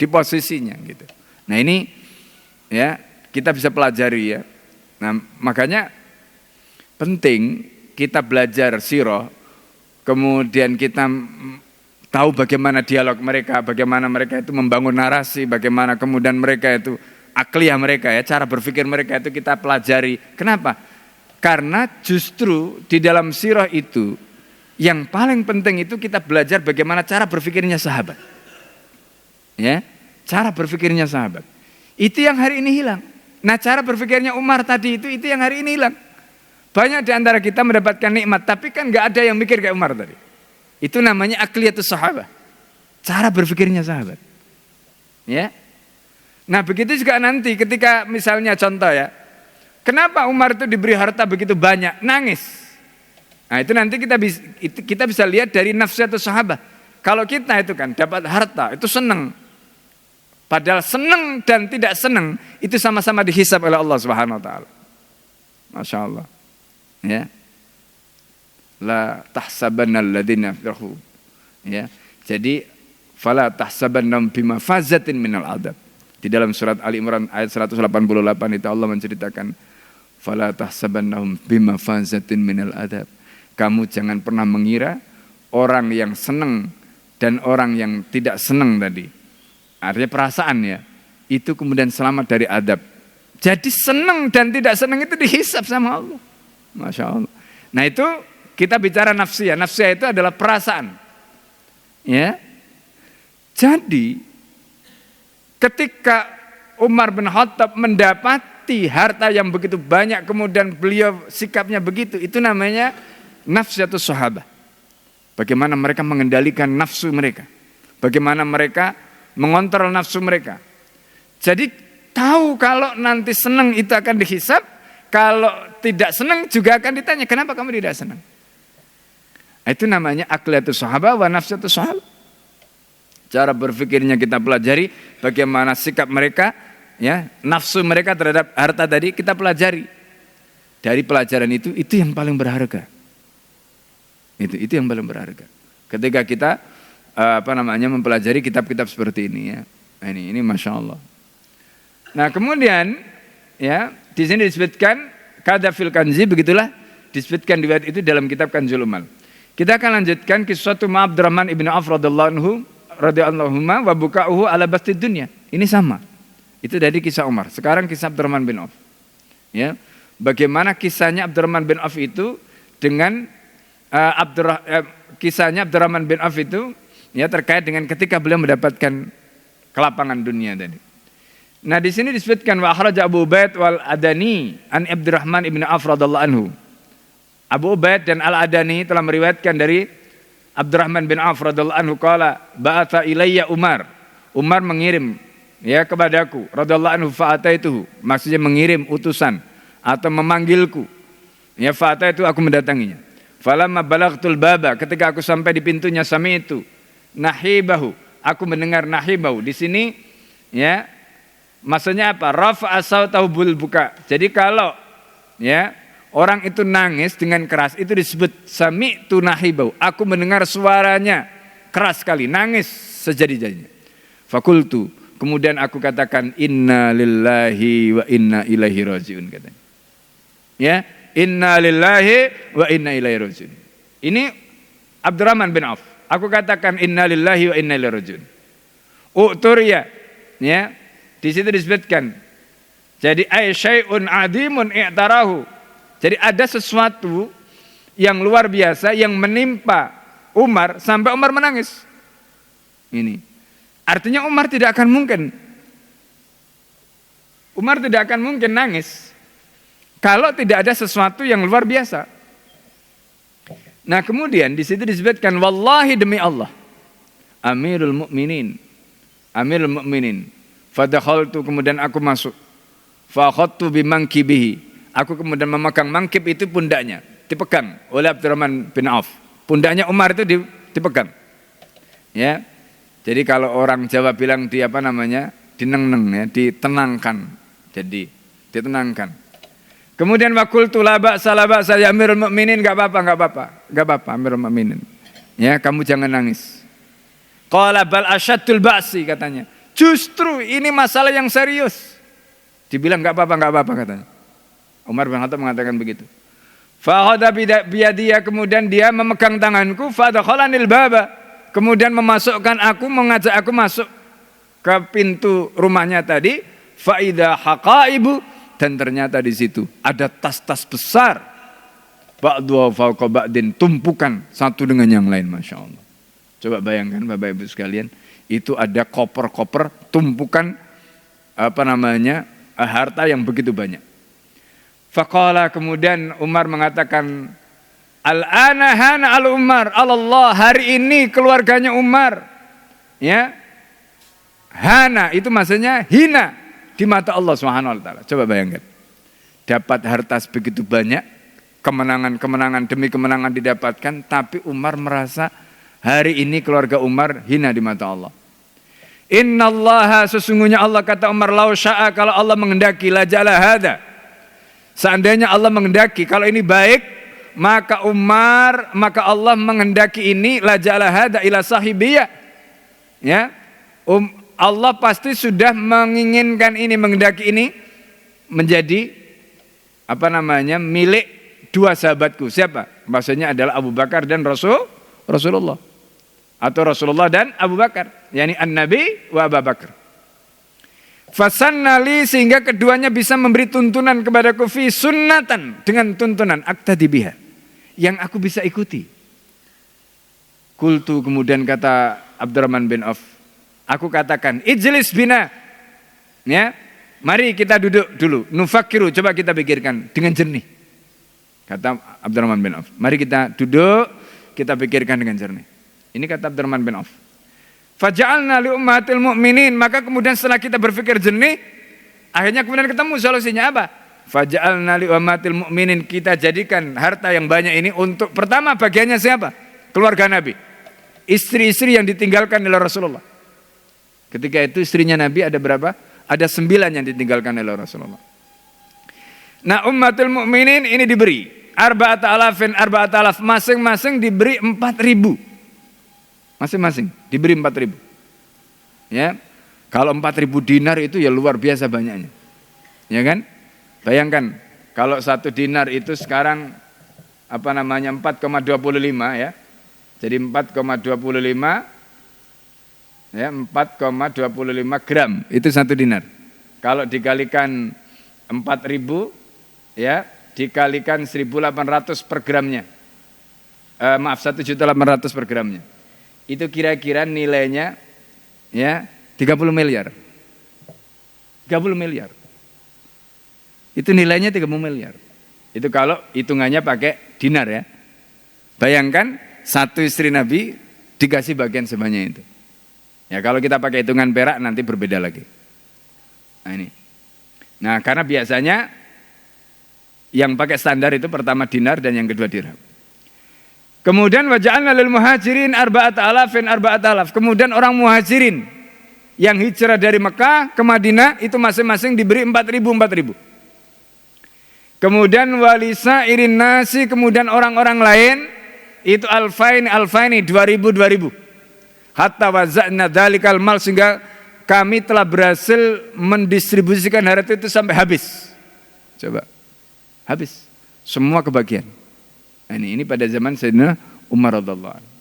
di posisinya gitu. Nah ini ya kita bisa pelajari ya. Nah makanya penting kita belajar sirah, kemudian kita tahu bagaimana dialog mereka, bagaimana mereka itu membangun narasi, bagaimana kemudian mereka itu akliyah mereka ya, cara berpikir mereka itu kita pelajari. Kenapa? Karena justru di dalam sirah itu yang paling penting itu kita belajar bagaimana cara berpikirnya sahabat. Ya, cara berpikirnya sahabat. Itu yang hari ini hilang. Nah, cara berpikirnya Umar tadi itu yang hari ini hilang. Banyak di antara kita mendapatkan nikmat, tapi kan enggak ada yang mikir kayak Umar tadi. Itu namanya akliyatus sahabat. Cara berpikirnya sahabat. Ya. Nah, begitu juga nanti ketika misalnya contoh ya. Kenapa Umar itu diberi harta begitu banyak? Nangis. Nah, itu nanti kita bisa lihat dari nafsiyatus sahabat. Kalau kita itu kan dapat harta, itu senang. Padahal senang dan tidak senang itu sama-sama dihisab oleh Allah Subhanahu wa taala. Masya Allah. Ya. La tahsabanna alladziina yafrahu. Ya. Jadi fala tahsabannahum bimafazatin minal adab. Di dalam surat Ali Imran ayat 188 itu Allah menceritakan fala tahsabannahum bimafazatin minal adab. Kamu jangan pernah mengira orang yang senang dan orang yang tidak senang tadi. Artinya perasaan ya. Itu kemudian selamat dari adab. Jadi senang dan tidak senang itu dihisab sama Allah. Masya Allah. Nah itu kita bicara nafsiyah. Nafsiyah itu adalah perasaan. Ya. Jadi ketika Umar bin Khattab mendapati harta yang begitu banyak kemudian beliau sikapnya begitu, itu namanya nafsiyatus sahabat. Bagaimana mereka mengendalikan nafsu mereka. Bagaimana mereka mengontrol nafsu mereka. Jadi tahu kalau nanti senang itu akan dihisab, kalau tidak senang juga akan ditanya, kenapa kamu tidak senang? Itu namanya aqliyatus sahabah wa nafsatus sahabah. Cara berpikirnya kita pelajari, bagaimana sikap mereka, ya, nafsu mereka terhadap harta tadi kita pelajari. Dari pelajaran itu yang paling berharga. Itu yang paling berharga. Ketika kita mempelajari kitab-kitab seperti ini, ya. Nah, ini Masya Allah. Nah kemudian, ya, di sini disebutkan kada fil kanzi, begitulah disebutkan riwayat itu dalam kitab Kanzul Umal. Kita akan lanjutkan kisah Abdurrahman ibn Auf radhiyallahu wa buka'uhu ala bastid dunya. Ini sama. Itu dari kisah Umar. Sekarang kisah Abdurrahman bin Auf. Ya. Bagaimana kisahnya Abdurrahman bin Auf itu dengan kisahnya Abdurrahman bin Auf itu, ya, terkait dengan ketika beliau mendapatkan kelapangan dunia tadi. Nah, di sini disebutkan wa akhraja Abu Ubaid wal Adani an Abdurrahman ibn Auf radhiyallahu anhu. Abu Ubaid dan Al-Adani telah meriwayatkan dari Abdurrahman bin Auf radhiyallahu anhu qala ba'atha ilayya Umar. Umar mengirim, ya, kepadaku radhiyallahu anhu fa'ataituhu, maksudnya mengirim utusan atau memanggilku. Ya, fa'ataitu, aku mendatanginya. Falamma balagtul baba, ketika aku sampai di pintunya sami'tu nahibahu, aku mendengar nahibahu. Di sini, ya, maksudnya apa? Rafa'a sautahu bil buka. Jadi kalau, ya, orang itu nangis dengan keras, itu disebut sami'tu nahibahu. Aku mendengar suaranya keras sekali, nangis sejadi-jadinya. Fakultu, kemudian aku katakan inna lillahi wa inna ilaihi rajiun, katanya. Ya, inna lillahi wa inna ilaihi rajiun. Ini Abdurrahman bin Auf. Aku katakan inna lillahi wa inna ilaihi rajiun. U'turiya, ya, di situ disebutkan. Jadi ay syai'un adimun i'tarahu. Jadi ada sesuatu yang luar biasa yang menimpa Umar sampai Umar menangis. Ini artinya Umar tidak akan mungkin nangis kalau tidak ada sesuatu yang luar biasa. Nah, kemudian di situ disebutkan wallahi demi Allah, Amirul Mukminin. Fadakhaltu, kemudian aku masuk. Fa akhadtu bimangkibihi. Aku kemudian memegang mangkib itu, pundaknya dipegang oleh Abdurrahman bin Auf. Pundaknya Umar itu dipegang. Ya. Jadi kalau orang Jawa bilang dineng-neng, ya, ditenangkan. Jadi ditenangkan. Kemudian waqultu la ba'sa ya Amirul Mukminin, enggak apa-apa Amirul Mukminin. Ya, kamu jangan nangis. Qala bal asyaddul ba'si, katanya. Justru ini masalah yang serius. Dibilang enggak apa-apa katanya. Umar bin Khattab mengatakan begitu. Fa khada biyadiya, kemudian dia memegang tanganku, fa dakhalanil baba, kemudian mengajak aku masuk ke pintu rumahnya tadi, fa idza haqaibu, dan ternyata di situ ada tas-tas besar, ba'dhu fawqa ba'din, tumpukan satu dengan yang lain, Masya Allah. Coba bayangkan Bapak Ibu sekalian, itu ada koper-koper tumpukan harta yang begitu banyak. Faqala, kemudian Umar mengatakan, al-ana hana al-Umar, Allah, hari ini keluarganya Umar, ya, hana itu maksudnya hina di mata Allah Subhanahu wa taala. Coba bayangkan, dapat harta begitu banyak, kemenangan demi kemenangan didapatkan, tapi Umar merasa hari ini keluarga Umar hina di mata Allah. Innallaha, sesungguhnya Allah, kata Umar, lau sya'a, kalau Allah menghendaki, la ja'ala hada, seandainya Allah menghendaki kalau ini baik, maka Allah menghendaki ini, la ja'ala hada ila sahibiyya, ya, Allah pasti sudah menginginkan ini, menghendaki ini menjadi milik dua sahabatku. Siapa? Maksudnya adalah Abu Bakar dan Rasulullah. Atau Rasulullah dan Abu Bakar, yakni An-Nabi wa Abu Bakar. Fasannali, sehingga keduanya bisa memberi tuntunan kepadaku, fi sunnatan, dengan tuntunan aqtadi biha, yang aku bisa ikuti. Qultu, kemudian kata Abdurrahman bin Auf, aku katakan, ijlis bina, ya, mari kita duduk dulu, nufakiru, coba kita pikirkan dengan jernih. Kata Abdurrahman bin Auf, mari kita duduk, kita pikirkan dengan jernih. Ini kata Abdurrahman bin Auf. Faja'alna li ummatil mu'minin, maka kemudian setelah kita berpikir jernih, akhirnya kemudian ketemu solusinya apa? Faja'alna li ummatil mu'minin, kita jadikan harta yang banyak ini untuk pertama bagiannya siapa? Keluarga Nabi. Istri-istri yang ditinggalkan oleh Rasulullah. Ketika itu istrinya Nabi ada berapa? Ada 9 yang ditinggalkan oleh Rasulullah. Nah, ummatul mu'minin ini diberi arba'at alaf, masing-masing diberi 4.000. Masing-masing diberi 4.000. Ya. Kalau 4.000 dinar itu ya luar biasa banyaknya. Ya kan? Bayangkan kalau 1 dinar itu sekarang 4,25 ya. Jadi 4,25 ya, 4,25 gram itu 1 dinar. Kalau dikalikan 4.000 ya, dikalikan 1.800 per gramnya. 1.800.000 per gramnya. Itu kira-kira nilainya ya 30 miliar. 30 miliar. Itu nilainya 30 miliar. Itu kalau hitungannya pakai dinar ya. Bayangkan 1 istri Nabi dikasih bagian sebanyak itu. Ya kalau kita pakai hitungan perak nanti berbeda lagi. Nah ini. Nah karena biasanya yang pakai standar itu pertama dinar dan yang kedua dirham. Kemudian waja'alna lil muhajirin arba'at alaf. Kemudian orang muhajirin yang hijrah dari Mekah ke Madinah itu masing-masing diberi 4.000. Kemudian walisa irin nasi, kemudian orang-orang lain itu alfaini 2.000. Hatta waza'na dzalikal mal, sehingga kami telah berhasil mendistribusikan harta itu sampai habis. Coba. Habis. Semua kebagian. Nah, ini pada zaman Sayyidina Umar radhiyallahu anhu.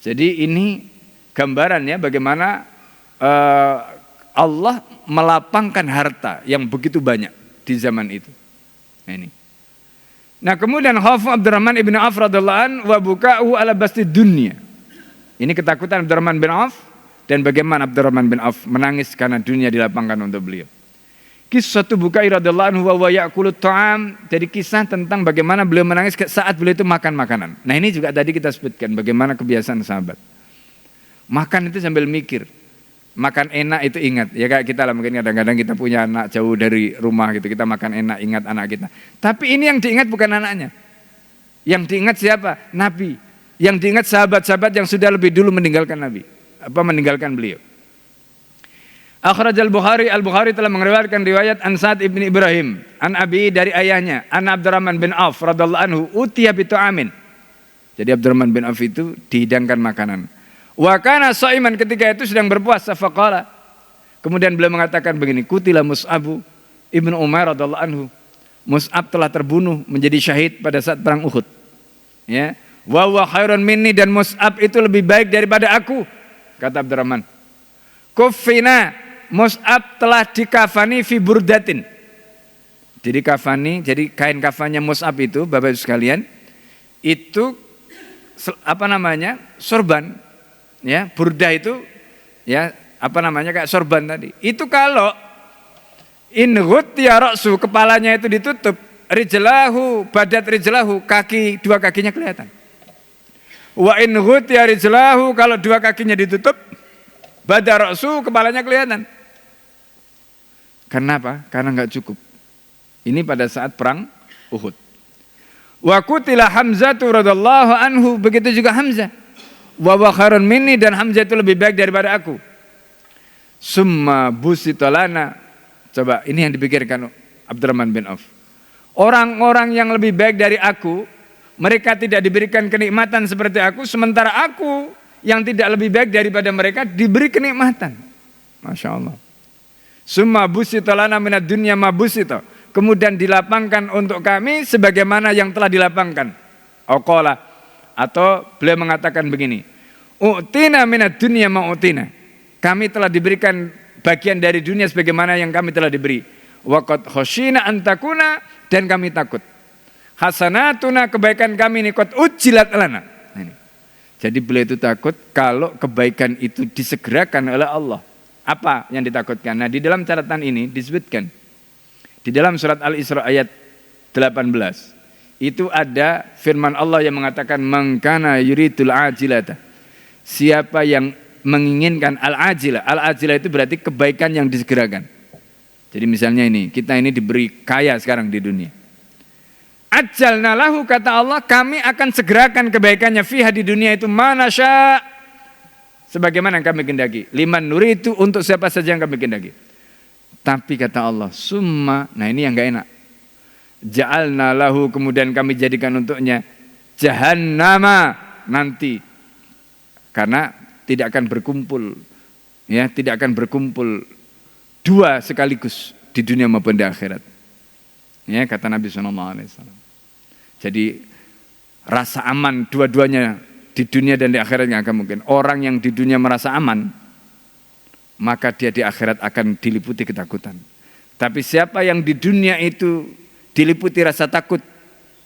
Jadi ini gambarannya bagaimana Allah melapangkan harta yang begitu banyak di zaman itu. Nah, ini. Nah, kemudian khauf Abdurrahman ibn Auf radhiyallahu anhu wa buka'u ala basti dunya. Ini ketakutan Abdurrahman bin Auf dan bagaimana Abdurrahman bin Auf menangis karena dunia dilapangkan untuk beliau. Kisah Bukai radhiyallahu anhu wa ya'kulut ta'am, jadi kisah tentang bagaimana beliau menangis saat beliau itu makan makanan. Nah, ini juga tadi kita sebutkan bagaimana kebiasaan sahabat. Makan itu sambil mikir. Makan enak itu ingat. Ya kayak kita lah, mungkin kadang-kadang kita punya anak jauh dari rumah gitu, kita makan enak ingat anak kita. Tapi ini yang diingat bukan anaknya. Yang diingat siapa? Nabi. Yang diingat sahabat-sahabat yang sudah lebih dulu meninggalkan Nabi. Meninggalkan beliau. Akhraj Al-Bukhari telah meriwayatkan riwayat an Sa'd ibn Ibrahim an Abi, dari ayahnya an Abdurrahman bin Auf radhiyallahu anhu utiya bi ta'amin. Jadi Abdurrahman bin Auf itu dihidangkan makanan. Wa kana shaiman, ketika itu sedang berpuasa, faqala, kemudian beliau mengatakan begini, kutila Mus'ab ibn Umair radhiyallahu anhu. Mus'ab telah terbunuh menjadi syahid pada saat perang Uhud. Ya, wa huwa khairun minni, dan Mus'ab itu lebih baik daripada aku, kata Abdurrahman. Kuffina, Mus'ab telah dikafani fi burdatin. Jadi kafani, jadi kain kafannya Mus'ab itu, Bapak Ibu sekalian, itu sorban. Ya, burda itu ya kayak sorban tadi. Itu kalau inghutiya ra'su, kepalanya itu ditutup, rijlahu badat rijlahu, dua kakinya kelihatan. Wa inghutiya rijlahu, kalau dua kakinya ditutup, badar ra'su, kepalanya kelihatan. Kenapa? Karena enggak cukup. Ini pada saat perang Uhud. Wa qutila Hamzah radhiyallahu anhu, begitu juga Hamzah. Wa khairun minni, dan Hamzah itu lebih baik daripada aku. Summa busitolana. Coba, ini yang dipikirkan Abdurrahman bin Auf. Orang-orang yang lebih baik dari aku, mereka tidak diberikan kenikmatan seperti aku, sementara aku yang tidak lebih baik daripada mereka diberi kenikmatan. Masya Allah. Summa busitolana minad dunya ma busito. Kemudian dilapangkan untuk kami sebagaimana yang telah dilapangkan. Oqala, atau beliau mengatakan begini, u'tina minad dunya ma u'tina. Kami telah diberikan bagian dari dunia sebagaimana yang kami telah diberi. Wa qad khasyina an takuna, dan kami takut. Hasanatuna, kebaikan kami ini qad ujilat lana. Ini. Jadi beliau itu takut kalau kebaikan itu disegerakan oleh Allah. Apa yang ditakutkan? Nah, di dalam catatan ini disebutkan di dalam surat Al-Isra ayat 18. Itu ada firman Allah yang mengatakan mangkana yuridul ajilata. Siapa yang menginginkan al-ajilah. Al-ajilah itu berarti kebaikan yang disegerakan. Jadi misalnya ini, kita ini diberi kaya sekarang di dunia. Ajalna lahu, kata Allah, kami akan segerakan kebaikannya fiha di dunia itu mana sya, sebagaimana yang kami kehendaki. Liman nuri itu untuk siapa saja yang kami kehendaki. Tapi kata Allah, summa, nah ini yang gak enak. Ja'alna lahu, kemudian kami jadikan untuknya jahannama nanti, karena tidak akan berkumpul, ya, tidak akan berkumpul dua sekaligus di dunia maupun di akhirat. Ya, kata Nabi SAW. Jadi rasa aman dua-duanya di dunia dan di akhirat yang akan mungkin. Orang yang di dunia merasa aman, maka dia di akhirat akan diliputi ketakutan. Tapi siapa yang di dunia itu diliputi rasa takut,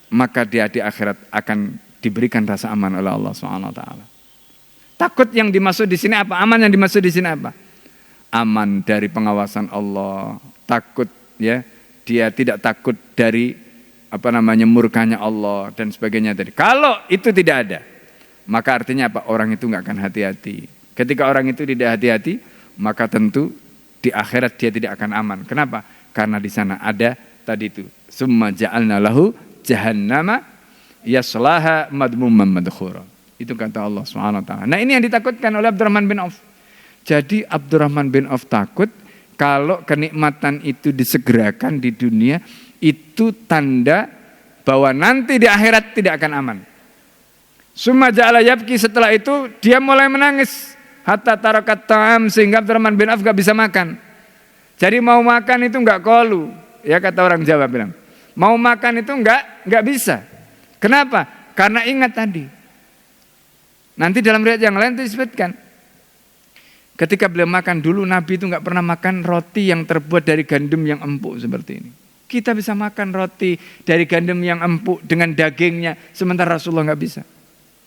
maka dia di akhirat akan diberikan rasa aman oleh Allah SWT. Takut yang dimaksud di sini apa? Aman yang dimaksud di sini apa? Aman dari pengawasan Allah. Takut, ya, dia tidak takut dari murkanya Allah dan sebagainya tadi. Kalau itu tidak ada, maka artinya apa? Orang itu nggak akan hati-hati. Ketika orang itu tidak hati-hati, maka tentu di akhirat dia tidak akan aman. Kenapa? Karena di sana ada tadi itu, summa ja'alna lahu jahannama yaslaha madmuman madkhura. Itu kata Allah SWT. Nah, ini yang ditakutkan oleh Abdurrahman bin Auf. Jadi Abdurrahman bin Auf takut kalau kenikmatan itu disegerakan di dunia, itu tanda bahwa nanti di akhirat tidak akan aman. Summa ja'ala yabki, setelah itu dia mulai menangis. Hatta tarakat ta'am, sehingga Abdurrahman bin Auf gak bisa makan. Jadi mau makan itu gak kolu, ya kata orang Jawa bilang. Mau makan itu gak bisa. Kenapa? Karena ingat tadi. Nanti dalam riwayat yang lain itu disebutkan, ketika beliau makan dulu, Nabi itu gak pernah makan roti yang terbuat dari gandum yang empuk seperti ini. Kita bisa makan roti dari gandum yang empuk dengan dagingnya, sementara Rasulullah nggak bisa.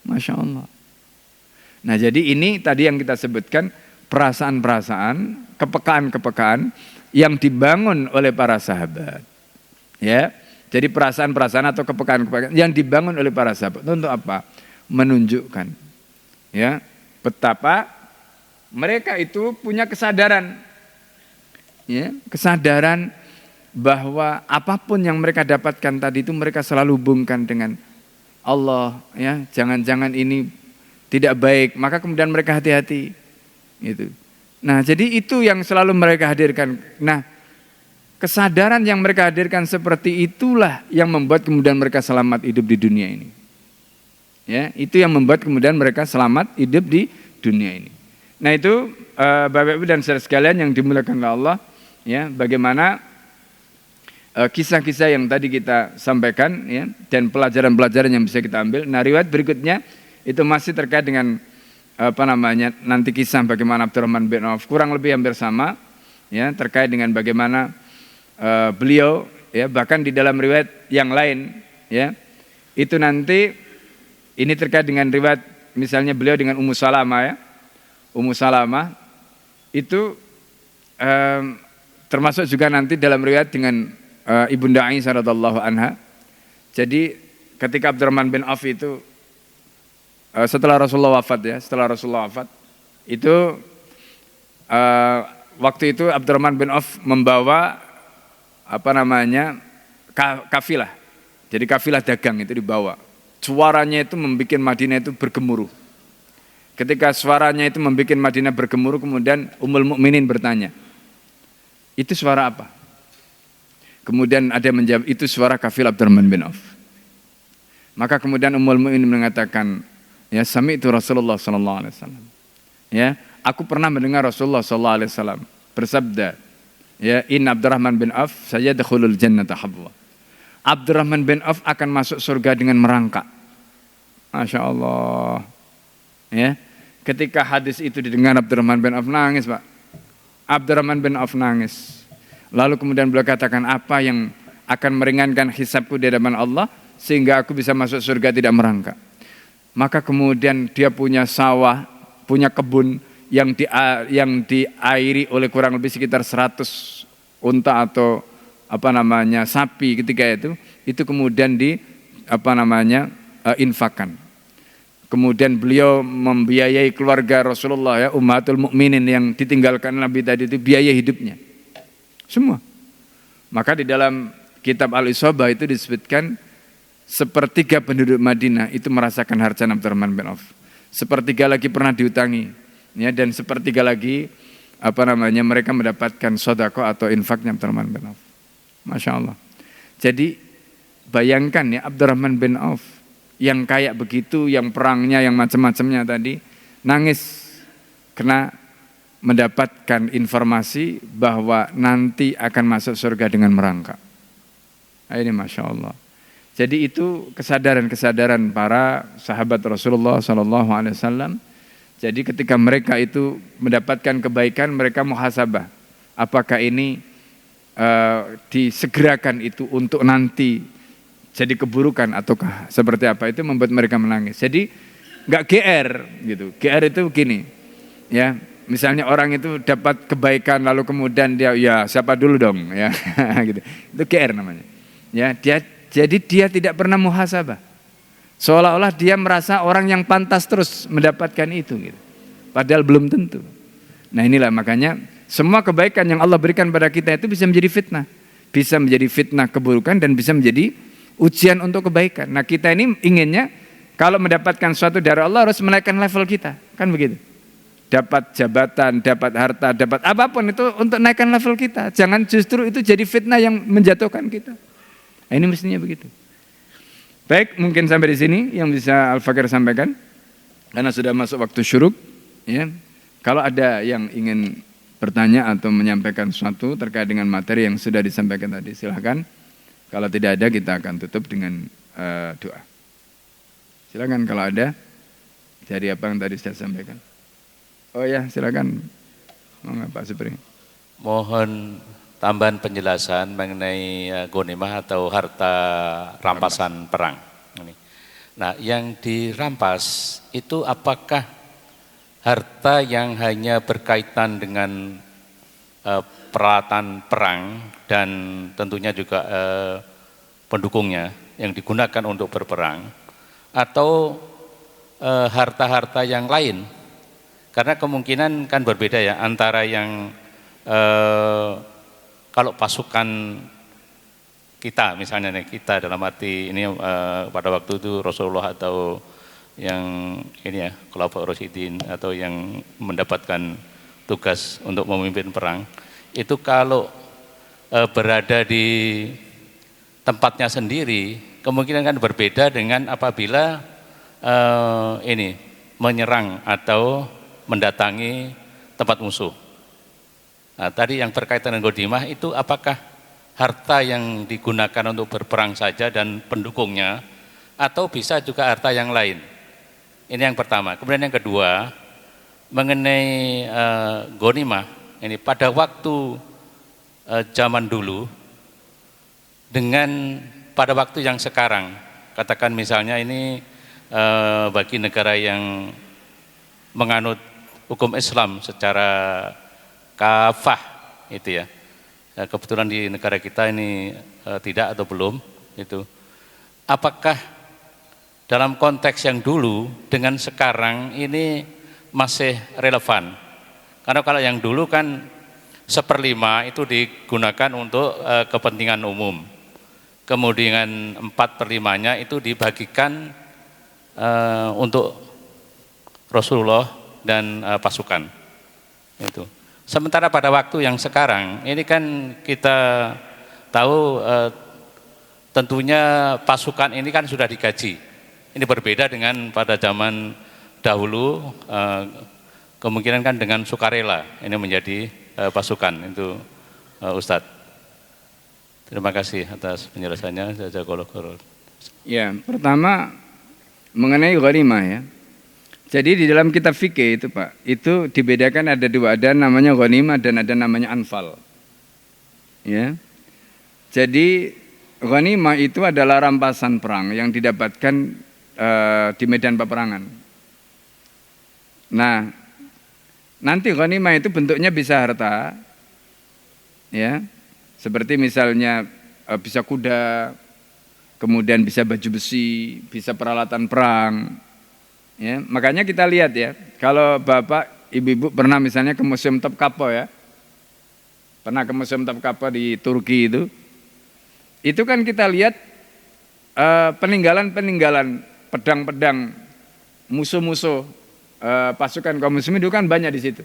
Masya Allah. Nah, jadi ini tadi yang kita sebutkan, perasaan-perasaan, kepekaan-kepekaan yang dibangun oleh para sahabat. Ya, jadi perasaan-perasaan atau kepekaan-kepekaan yang dibangun oleh para sahabat untuk apa? Menunjukkan, ya, betapa mereka itu punya kesadaran, ya, kesadaran bahwa apapun yang mereka dapatkan tadi itu mereka selalu hubungkan dengan Allah, ya, jangan-jangan ini tidak baik, maka kemudian mereka hati-hati gitu. Nah, jadi itu yang selalu mereka hadirkan. Nah, kesadaran yang mereka hadirkan seperti itulah yang membuat kemudian mereka selamat hidup di dunia ini. Ya, itu yang membuat kemudian mereka selamat hidup di dunia ini. Nah, itu Bapak Ibu dan saudara sekalian yang dimuliakan oleh Allah, ya, bagaimana kisah-kisah yang tadi kita sampaikan, ya, dan pelajaran-pelajaran yang bisa kita ambil. Nah, riwayat berikutnya itu masih terkait dengan nanti kisah bagaimana Abdurrahman bin Auf, kurang lebih hampir sama, ya, terkait dengan bagaimana beliau, ya, bahkan di dalam riwayat yang lain, ya, itu nanti ini terkait dengan riwayat misalnya beliau dengan Ummu Salamah, ya. Ummu Salamah itu termasuk juga nanti dalam riwayat dengan Ibunda Aisyah radhiyallahu anha. Jadi ketika Abdurrahman bin Auf itu setelah Rasulullah wafat, ya, setelah Rasulullah wafat itu waktu itu Abdurrahman bin Auf membawa kafilah. Jadi kafilah dagang itu dibawa. Suaranya itu membuat Madinah itu bergemuruh. Ketika suaranya itu membuat Madinah bergemuruh, kemudian Ummul Mukminin bertanya, itu suara apa? Kemudian ada yang menjawab, itu suara kafilah Abdurrahman bin Auf. Maka kemudian Ummul Mukminin mengatakan, ya, sami'tu Rasulullah sallallahu alaihi wasallam. Ya, aku pernah mendengar Rasulullah sallallahu alaihi wasallam bersabda, ya, inna Abdurrahman bin Auf sayadkhulul jannata habwa. Abdurrahman bin Auf akan masuk surga dengan merangkak. Masya Allah. Ya, ketika hadis itu didengar Abdurrahman bin Auf nangis, Pak. Abdurrahman bin Auf nangis. Lalu kemudian beliau katakan, apa yang akan meringankan hisabku di hadapan Allah sehingga aku bisa masuk surga tidak merangkak. Maka kemudian dia punya sawah, punya kebun yang diairi oleh kurang lebih sekitar 100 unta atau sapi ketika itu kemudian infakkan. Kemudian beliau membiayai keluarga Rasulullah, ya, Ummahatul Mukminin yang ditinggalkan Nabi tadi itu biaya hidupnya. Semua. Maka di dalam kitab Al-Isabah itu disebutkan sepertiga penduduk Madinah itu merasakan harta Abdurrahman bin Auf. Sepertiga lagi pernah diutangi, ya, dan sepertiga lagi mereka mendapatkan sedekah atau infaknya Abdurrahman bin Auf. Masya Allah. Jadi bayangkan ya, Abdurrahman bin Auf yang kayak begitu, yang perangnya, yang macam-macamnya tadi, nangis karena mendapatkan informasi bahwa nanti akan masuk surga dengan merangkak. Ini Masya Allah. Jadi itu kesadaran-kesadaran para sahabat Rasulullah SAW. Jadi ketika mereka itu mendapatkan kebaikan, mereka muhasabah. Apakah ini disegerakan itu untuk nanti jadi keburukan ataukah seperti apa, itu membuat mereka menangis. Jadi nggak GR gitu. GR itu begini, ya. Misalnya orang itu dapat kebaikan lalu kemudian dia ya siapa dulu dong ya gitu. Itu GR namanya. Ya, jadi dia tidak pernah muhasabah. Seolah-olah dia merasa orang yang pantas terus mendapatkan itu gitu. Padahal belum tentu. Nah, inilah makanya semua kebaikan yang Allah berikan pada kita itu bisa menjadi fitnah. Bisa menjadi fitnah keburukan dan bisa menjadi ujian untuk kebaikan. Nah, kita ini inginnya kalau mendapatkan sesuatu dari Allah harus menaikkan level kita. Kan begitu. Dapat jabatan, dapat harta, dapat apapun itu untuk naikkan level kita. Jangan justru itu jadi fitnah yang menjatuhkan kita. Nah, ini mestinya begitu. Baik, mungkin sampai di sini yang bisa Al-Fakir sampaikan. Karena sudah masuk waktu syuruk. Ya. Kalau ada yang ingin bertanya atau menyampaikan sesuatu terkait dengan materi yang sudah disampaikan tadi, silakan. Kalau tidak ada, kita akan tutup dengan doa. Silakan kalau ada dari apa yang tadi saya sampaikan. Oh ya, silakan. Pak Supri. Mohon tambahan penjelasan mengenai ghanimah atau harta rampasan perang. Nah, yang dirampas itu apakah harta yang hanya berkaitan dengan peralatan perang dan tentunya juga pendukungnya yang digunakan untuk berperang, atau harta-harta yang lain? Karena kemungkinan kan berbeda ya antara yang kalau pasukan kita misalnya nih, kita dalam arti ini pada waktu itu Rasulullah atau yang ini ya Khulafaur Rasyidin atau yang mendapatkan tugas untuk memimpin perang, itu kalau berada di tempatnya sendiri kemungkinan kan berbeda dengan apabila ini menyerang atau mendatangi tempat musuh. Nah, tadi yang berkaitan dengan ghanimah itu apakah harta yang digunakan untuk berperang saja dan pendukungnya, atau bisa juga harta yang lain? Ini yang pertama. Kemudian yang kedua, mengenai ghanimah ini pada waktu zaman dulu dengan pada waktu yang sekarang, katakan misalnya ini bagi negara yang menganut hukum Islam secara kafah itu ya. Kebetulan di negara kita ini tidak atau belum itu. Apakah dalam konteks yang dulu dengan sekarang ini masih relevan? Karena kalau yang dulu kan 1/5 itu digunakan untuk kepentingan umum. Kemudian 4/5-nya itu dibagikan untuk Rasulullah dan pasukan itu. Sementara pada waktu yang sekarang ini kan kita tahu tentunya pasukan ini kan sudah digaji. Ini berbeda dengan pada zaman dahulu, kemungkinan kan dengan sukarela ini menjadi pasukan itu, Ustadz. Terima kasih atas penjelasannya. Jazakallahu khairan. Ya, pertama mengenai ghanimah ya. Jadi di dalam kitab fikih itu Pak, itu dibedakan ada dua, ada namanya ghanimah dan ada namanya anfal. Ya. Jadi ghanimah itu adalah rampasan perang yang didapatkan di medan peperangan. Nah, nanti ghanimah itu bentuknya bisa harta, ya, seperti misalnya bisa kuda, kemudian bisa baju besi, bisa peralatan perang. Ya, makanya kita lihat ya, kalau Bapak, Ibu-ibu pernah misalnya ke Museum Topkapi ya, pernah ke Museum Topkapi di Turki itu, itu kan kita lihat peninggalan-peninggalan pedang-pedang musuh-musuh pasukan kaum muslimin itu kan banyak di situ.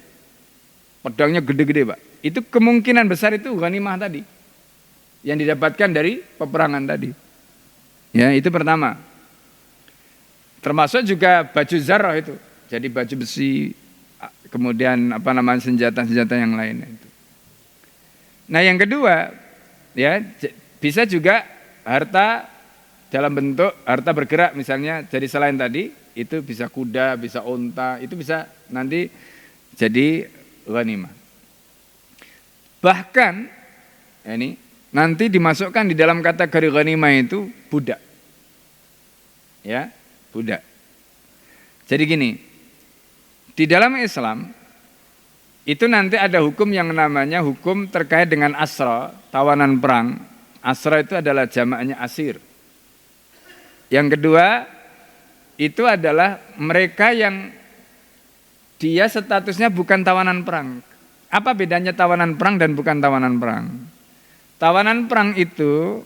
Pedangnya gede-gede, Pak. Itu kemungkinan besar itu ghanimah tadi yang didapatkan dari peperangan tadi. Ya, itu pertama. Termasuk juga baju zarah itu. Jadi baju besi, kemudian senjata-senjata yang lainnya itu. Nah, yang kedua, ya bisa juga harta dalam bentuk harta bergerak, misalnya jadi selain tadi itu bisa kuda, bisa unta, itu bisa nanti jadi ghanimah. Bahkan ini nanti dimasukkan di dalam kategori ghanimah itu budak. Ya, budak. Jadi gini, di dalam Islam itu nanti ada hukum yang namanya hukum terkait dengan asra, tawanan perang. Asra itu adalah jamaknya asir. Yang kedua, itu adalah mereka yang dia statusnya bukan tawanan perang. Apa bedanya tawanan perang dan bukan tawanan perang? Tawanan perang itu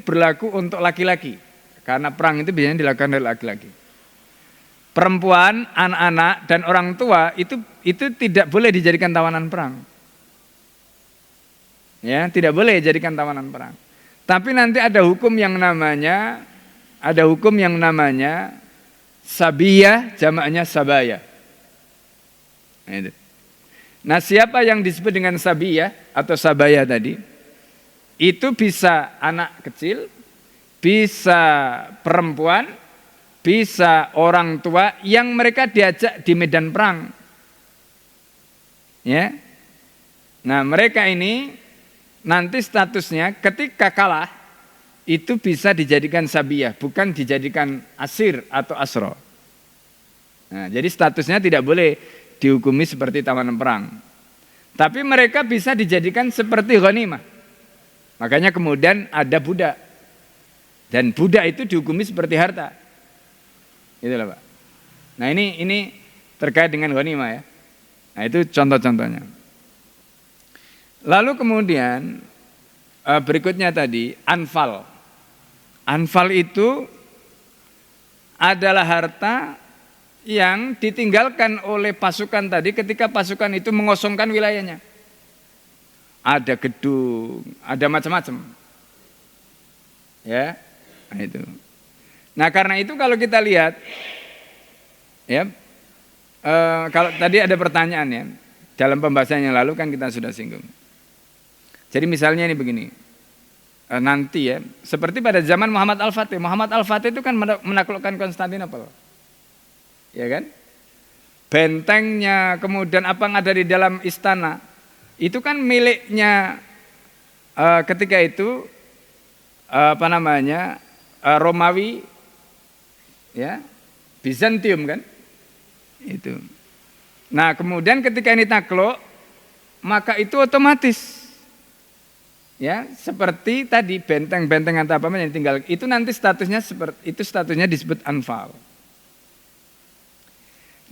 berlaku untuk laki-laki. Karena perang itu biasanya dilakukan oleh laki-laki. Perempuan, anak-anak, dan orang tua itu tidak boleh dijadikan tawanan perang. Ya, tidak boleh dijadikan tawanan perang. Tapi nanti ada hukum yang namanya sabiyah, jamaknya sabaya. Nah, siapa yang disebut dengan sabiyah atau sabaya tadi? Itu bisa anak kecil, bisa perempuan, bisa orang tua yang mereka diajak di medan perang. Ya. Nah, mereka ini nanti statusnya ketika kalah itu bisa dijadikan sabiyah, bukan dijadikan asir atau asro. Nah, jadi statusnya tidak boleh dihukumi seperti tawanan perang. Tapi mereka bisa dijadikan seperti ghanimah. Makanya kemudian ada budak. Dan budak itu dihukumi seperti harta. Itulah, Pak. Nah, ini terkait dengan ghanimah ya. Nah, itu contoh-contohnya. Lalu kemudian berikutnya tadi anfal. Anfal itu adalah harta yang ditinggalkan oleh pasukan tadi ketika pasukan itu mengosongkan wilayahnya. Ada gedung, ada macam-macam. Ya, nah itu. Nah, karena itu kalau kita lihat, ya, kalau tadi ada pertanyaan ya, dalam pembahasan yang lalu kan kita sudah singgung. Jadi misalnya ini begini, nanti ya, seperti pada zaman Muhammad Al-Fatih. Muhammad Al-Fatih itu kan menaklukkan Konstantinopel, ya kan? Bentengnya, kemudian apa yang ada di dalam istana, itu kan miliknya ketika itu Romawi, ya, Bizantium kan, itu. Nah, kemudian ketika ini takluk, maka itu otomatis. Ya, seperti tadi benteng-benteng atau apa yang tinggal itu nanti statusnya seperti itu, statusnya disebut anfal.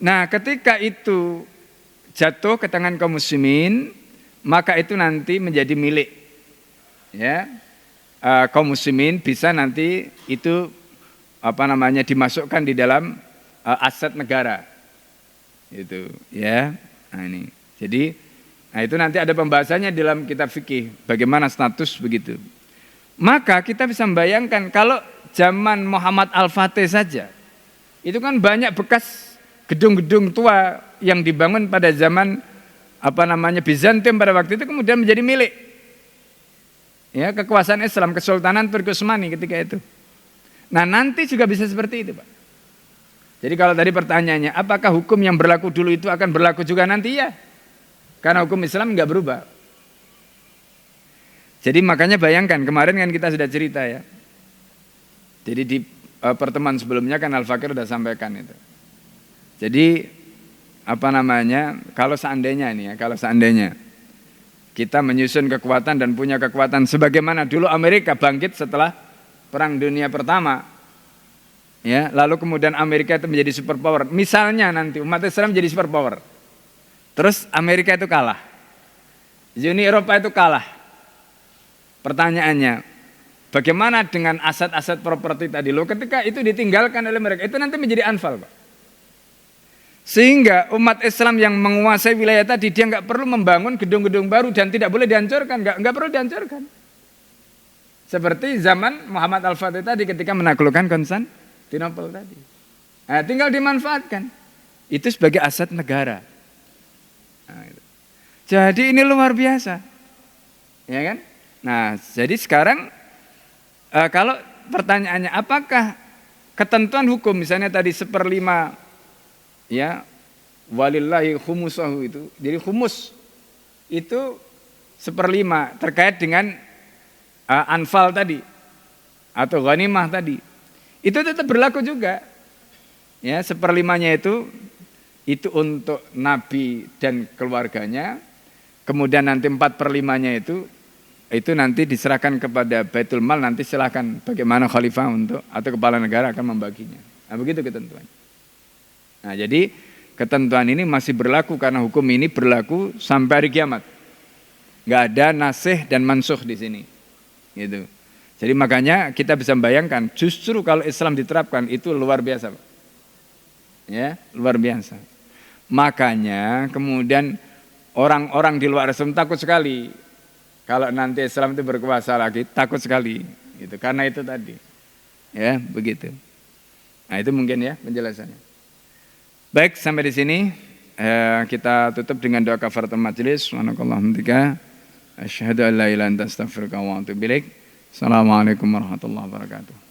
Nah, ketika itu jatuh ke tangan kaum muslimin, maka itu nanti menjadi milik ya kaum muslimin, bisa nanti itu dimasukkan di dalam aset negara. Itu ya. Nah, ini. Jadi itu nanti ada pembahasannya dalam kitab fikih, bagaimana status begitu. Maka kita bisa membayangkan kalau zaman Muhammad Al-Fatih saja, itu kan banyak bekas gedung-gedung tua yang dibangun pada zaman Bizantium pada waktu itu kemudian menjadi milik ya kekuasaan Islam, Kesultanan Turki Utsmani ketika itu. Nah, nanti juga bisa seperti itu, Pak. Jadi kalau tadi pertanyaannya, apakah hukum yang berlaku dulu itu akan berlaku juga nanti? Ya. Karena hukum Islam enggak berubah. Jadi makanya bayangkan, kemarin kan kita sudah cerita ya. Jadi di pertemuan sebelumnya kan Al-Fakir sudah sampaikan itu. Jadi kalau seandainya kita menyusun kekuatan dan punya kekuatan sebagaimana dulu Amerika bangkit setelah Perang Dunia Pertama. Ya, lalu kemudian Amerika itu menjadi superpower. Misalnya nanti umat Islam jadi superpower. Terus Amerika itu kalah. Uni Eropa itu kalah. Pertanyaannya, Bagaimana dengan aset-aset properti tadi? Loh, ketika itu ditinggalkan oleh mereka, itu nanti menjadi anfal, Pak. Sehingga umat Islam yang menguasai wilayah tadi, dia nggak perlu membangun gedung-gedung baru dan tidak boleh dihancurkan, nggak perlu dihancurkan. Seperti zaman Muhammad Al-Fatih tadi ketika menaklukkan Konstantinopel tadi. Nah, tinggal dimanfaatkan. Itu sebagai aset negara. Nah, itu. Jadi ini luar biasa. Ya kan? Nah, jadi sekarang kalau pertanyaannya apakah ketentuan hukum misalnya tadi 1/5 ya walillahi khumusahu itu. Jadi khumus itu 1/5 terkait dengan anfal tadi atau ghanimah tadi. Itu tetap berlaku juga. Ya, 1/5-nya itu untuk Nabi dan keluarganya. Kemudian nanti 4/5-nya itu nanti diserahkan kepada Baitul Mal, nanti silahkan bagaimana khalifah untuk atau kepala negara akan membaginya. Nah, begitu ketentuan. Nah, jadi ketentuan ini masih berlaku karena hukum ini berlaku sampai hari kiamat. Nggak ada nasih dan mansukh di sini. Gitu. Jadi makanya kita bisa membayangkan justru kalau Islam diterapkan itu luar biasa, Pak. Ya, luar biasa. Makanya kemudian orang-orang di luar Islam takut sekali. Kalau nanti Islam itu berkuasa lagi, takut sekali, gitu. Karena itu tadi, ya begitu. Nah itu mungkin ya penjelasannya. Baik, sampai di sini kita tutup dengan doa kafaratul majelis. Subhanakallahumma hamdika, asyhadu an la ilaha illa anta astaghfiruka wa atubu ilaik. Assalamualaikum warahmatullahi wabarakatuh.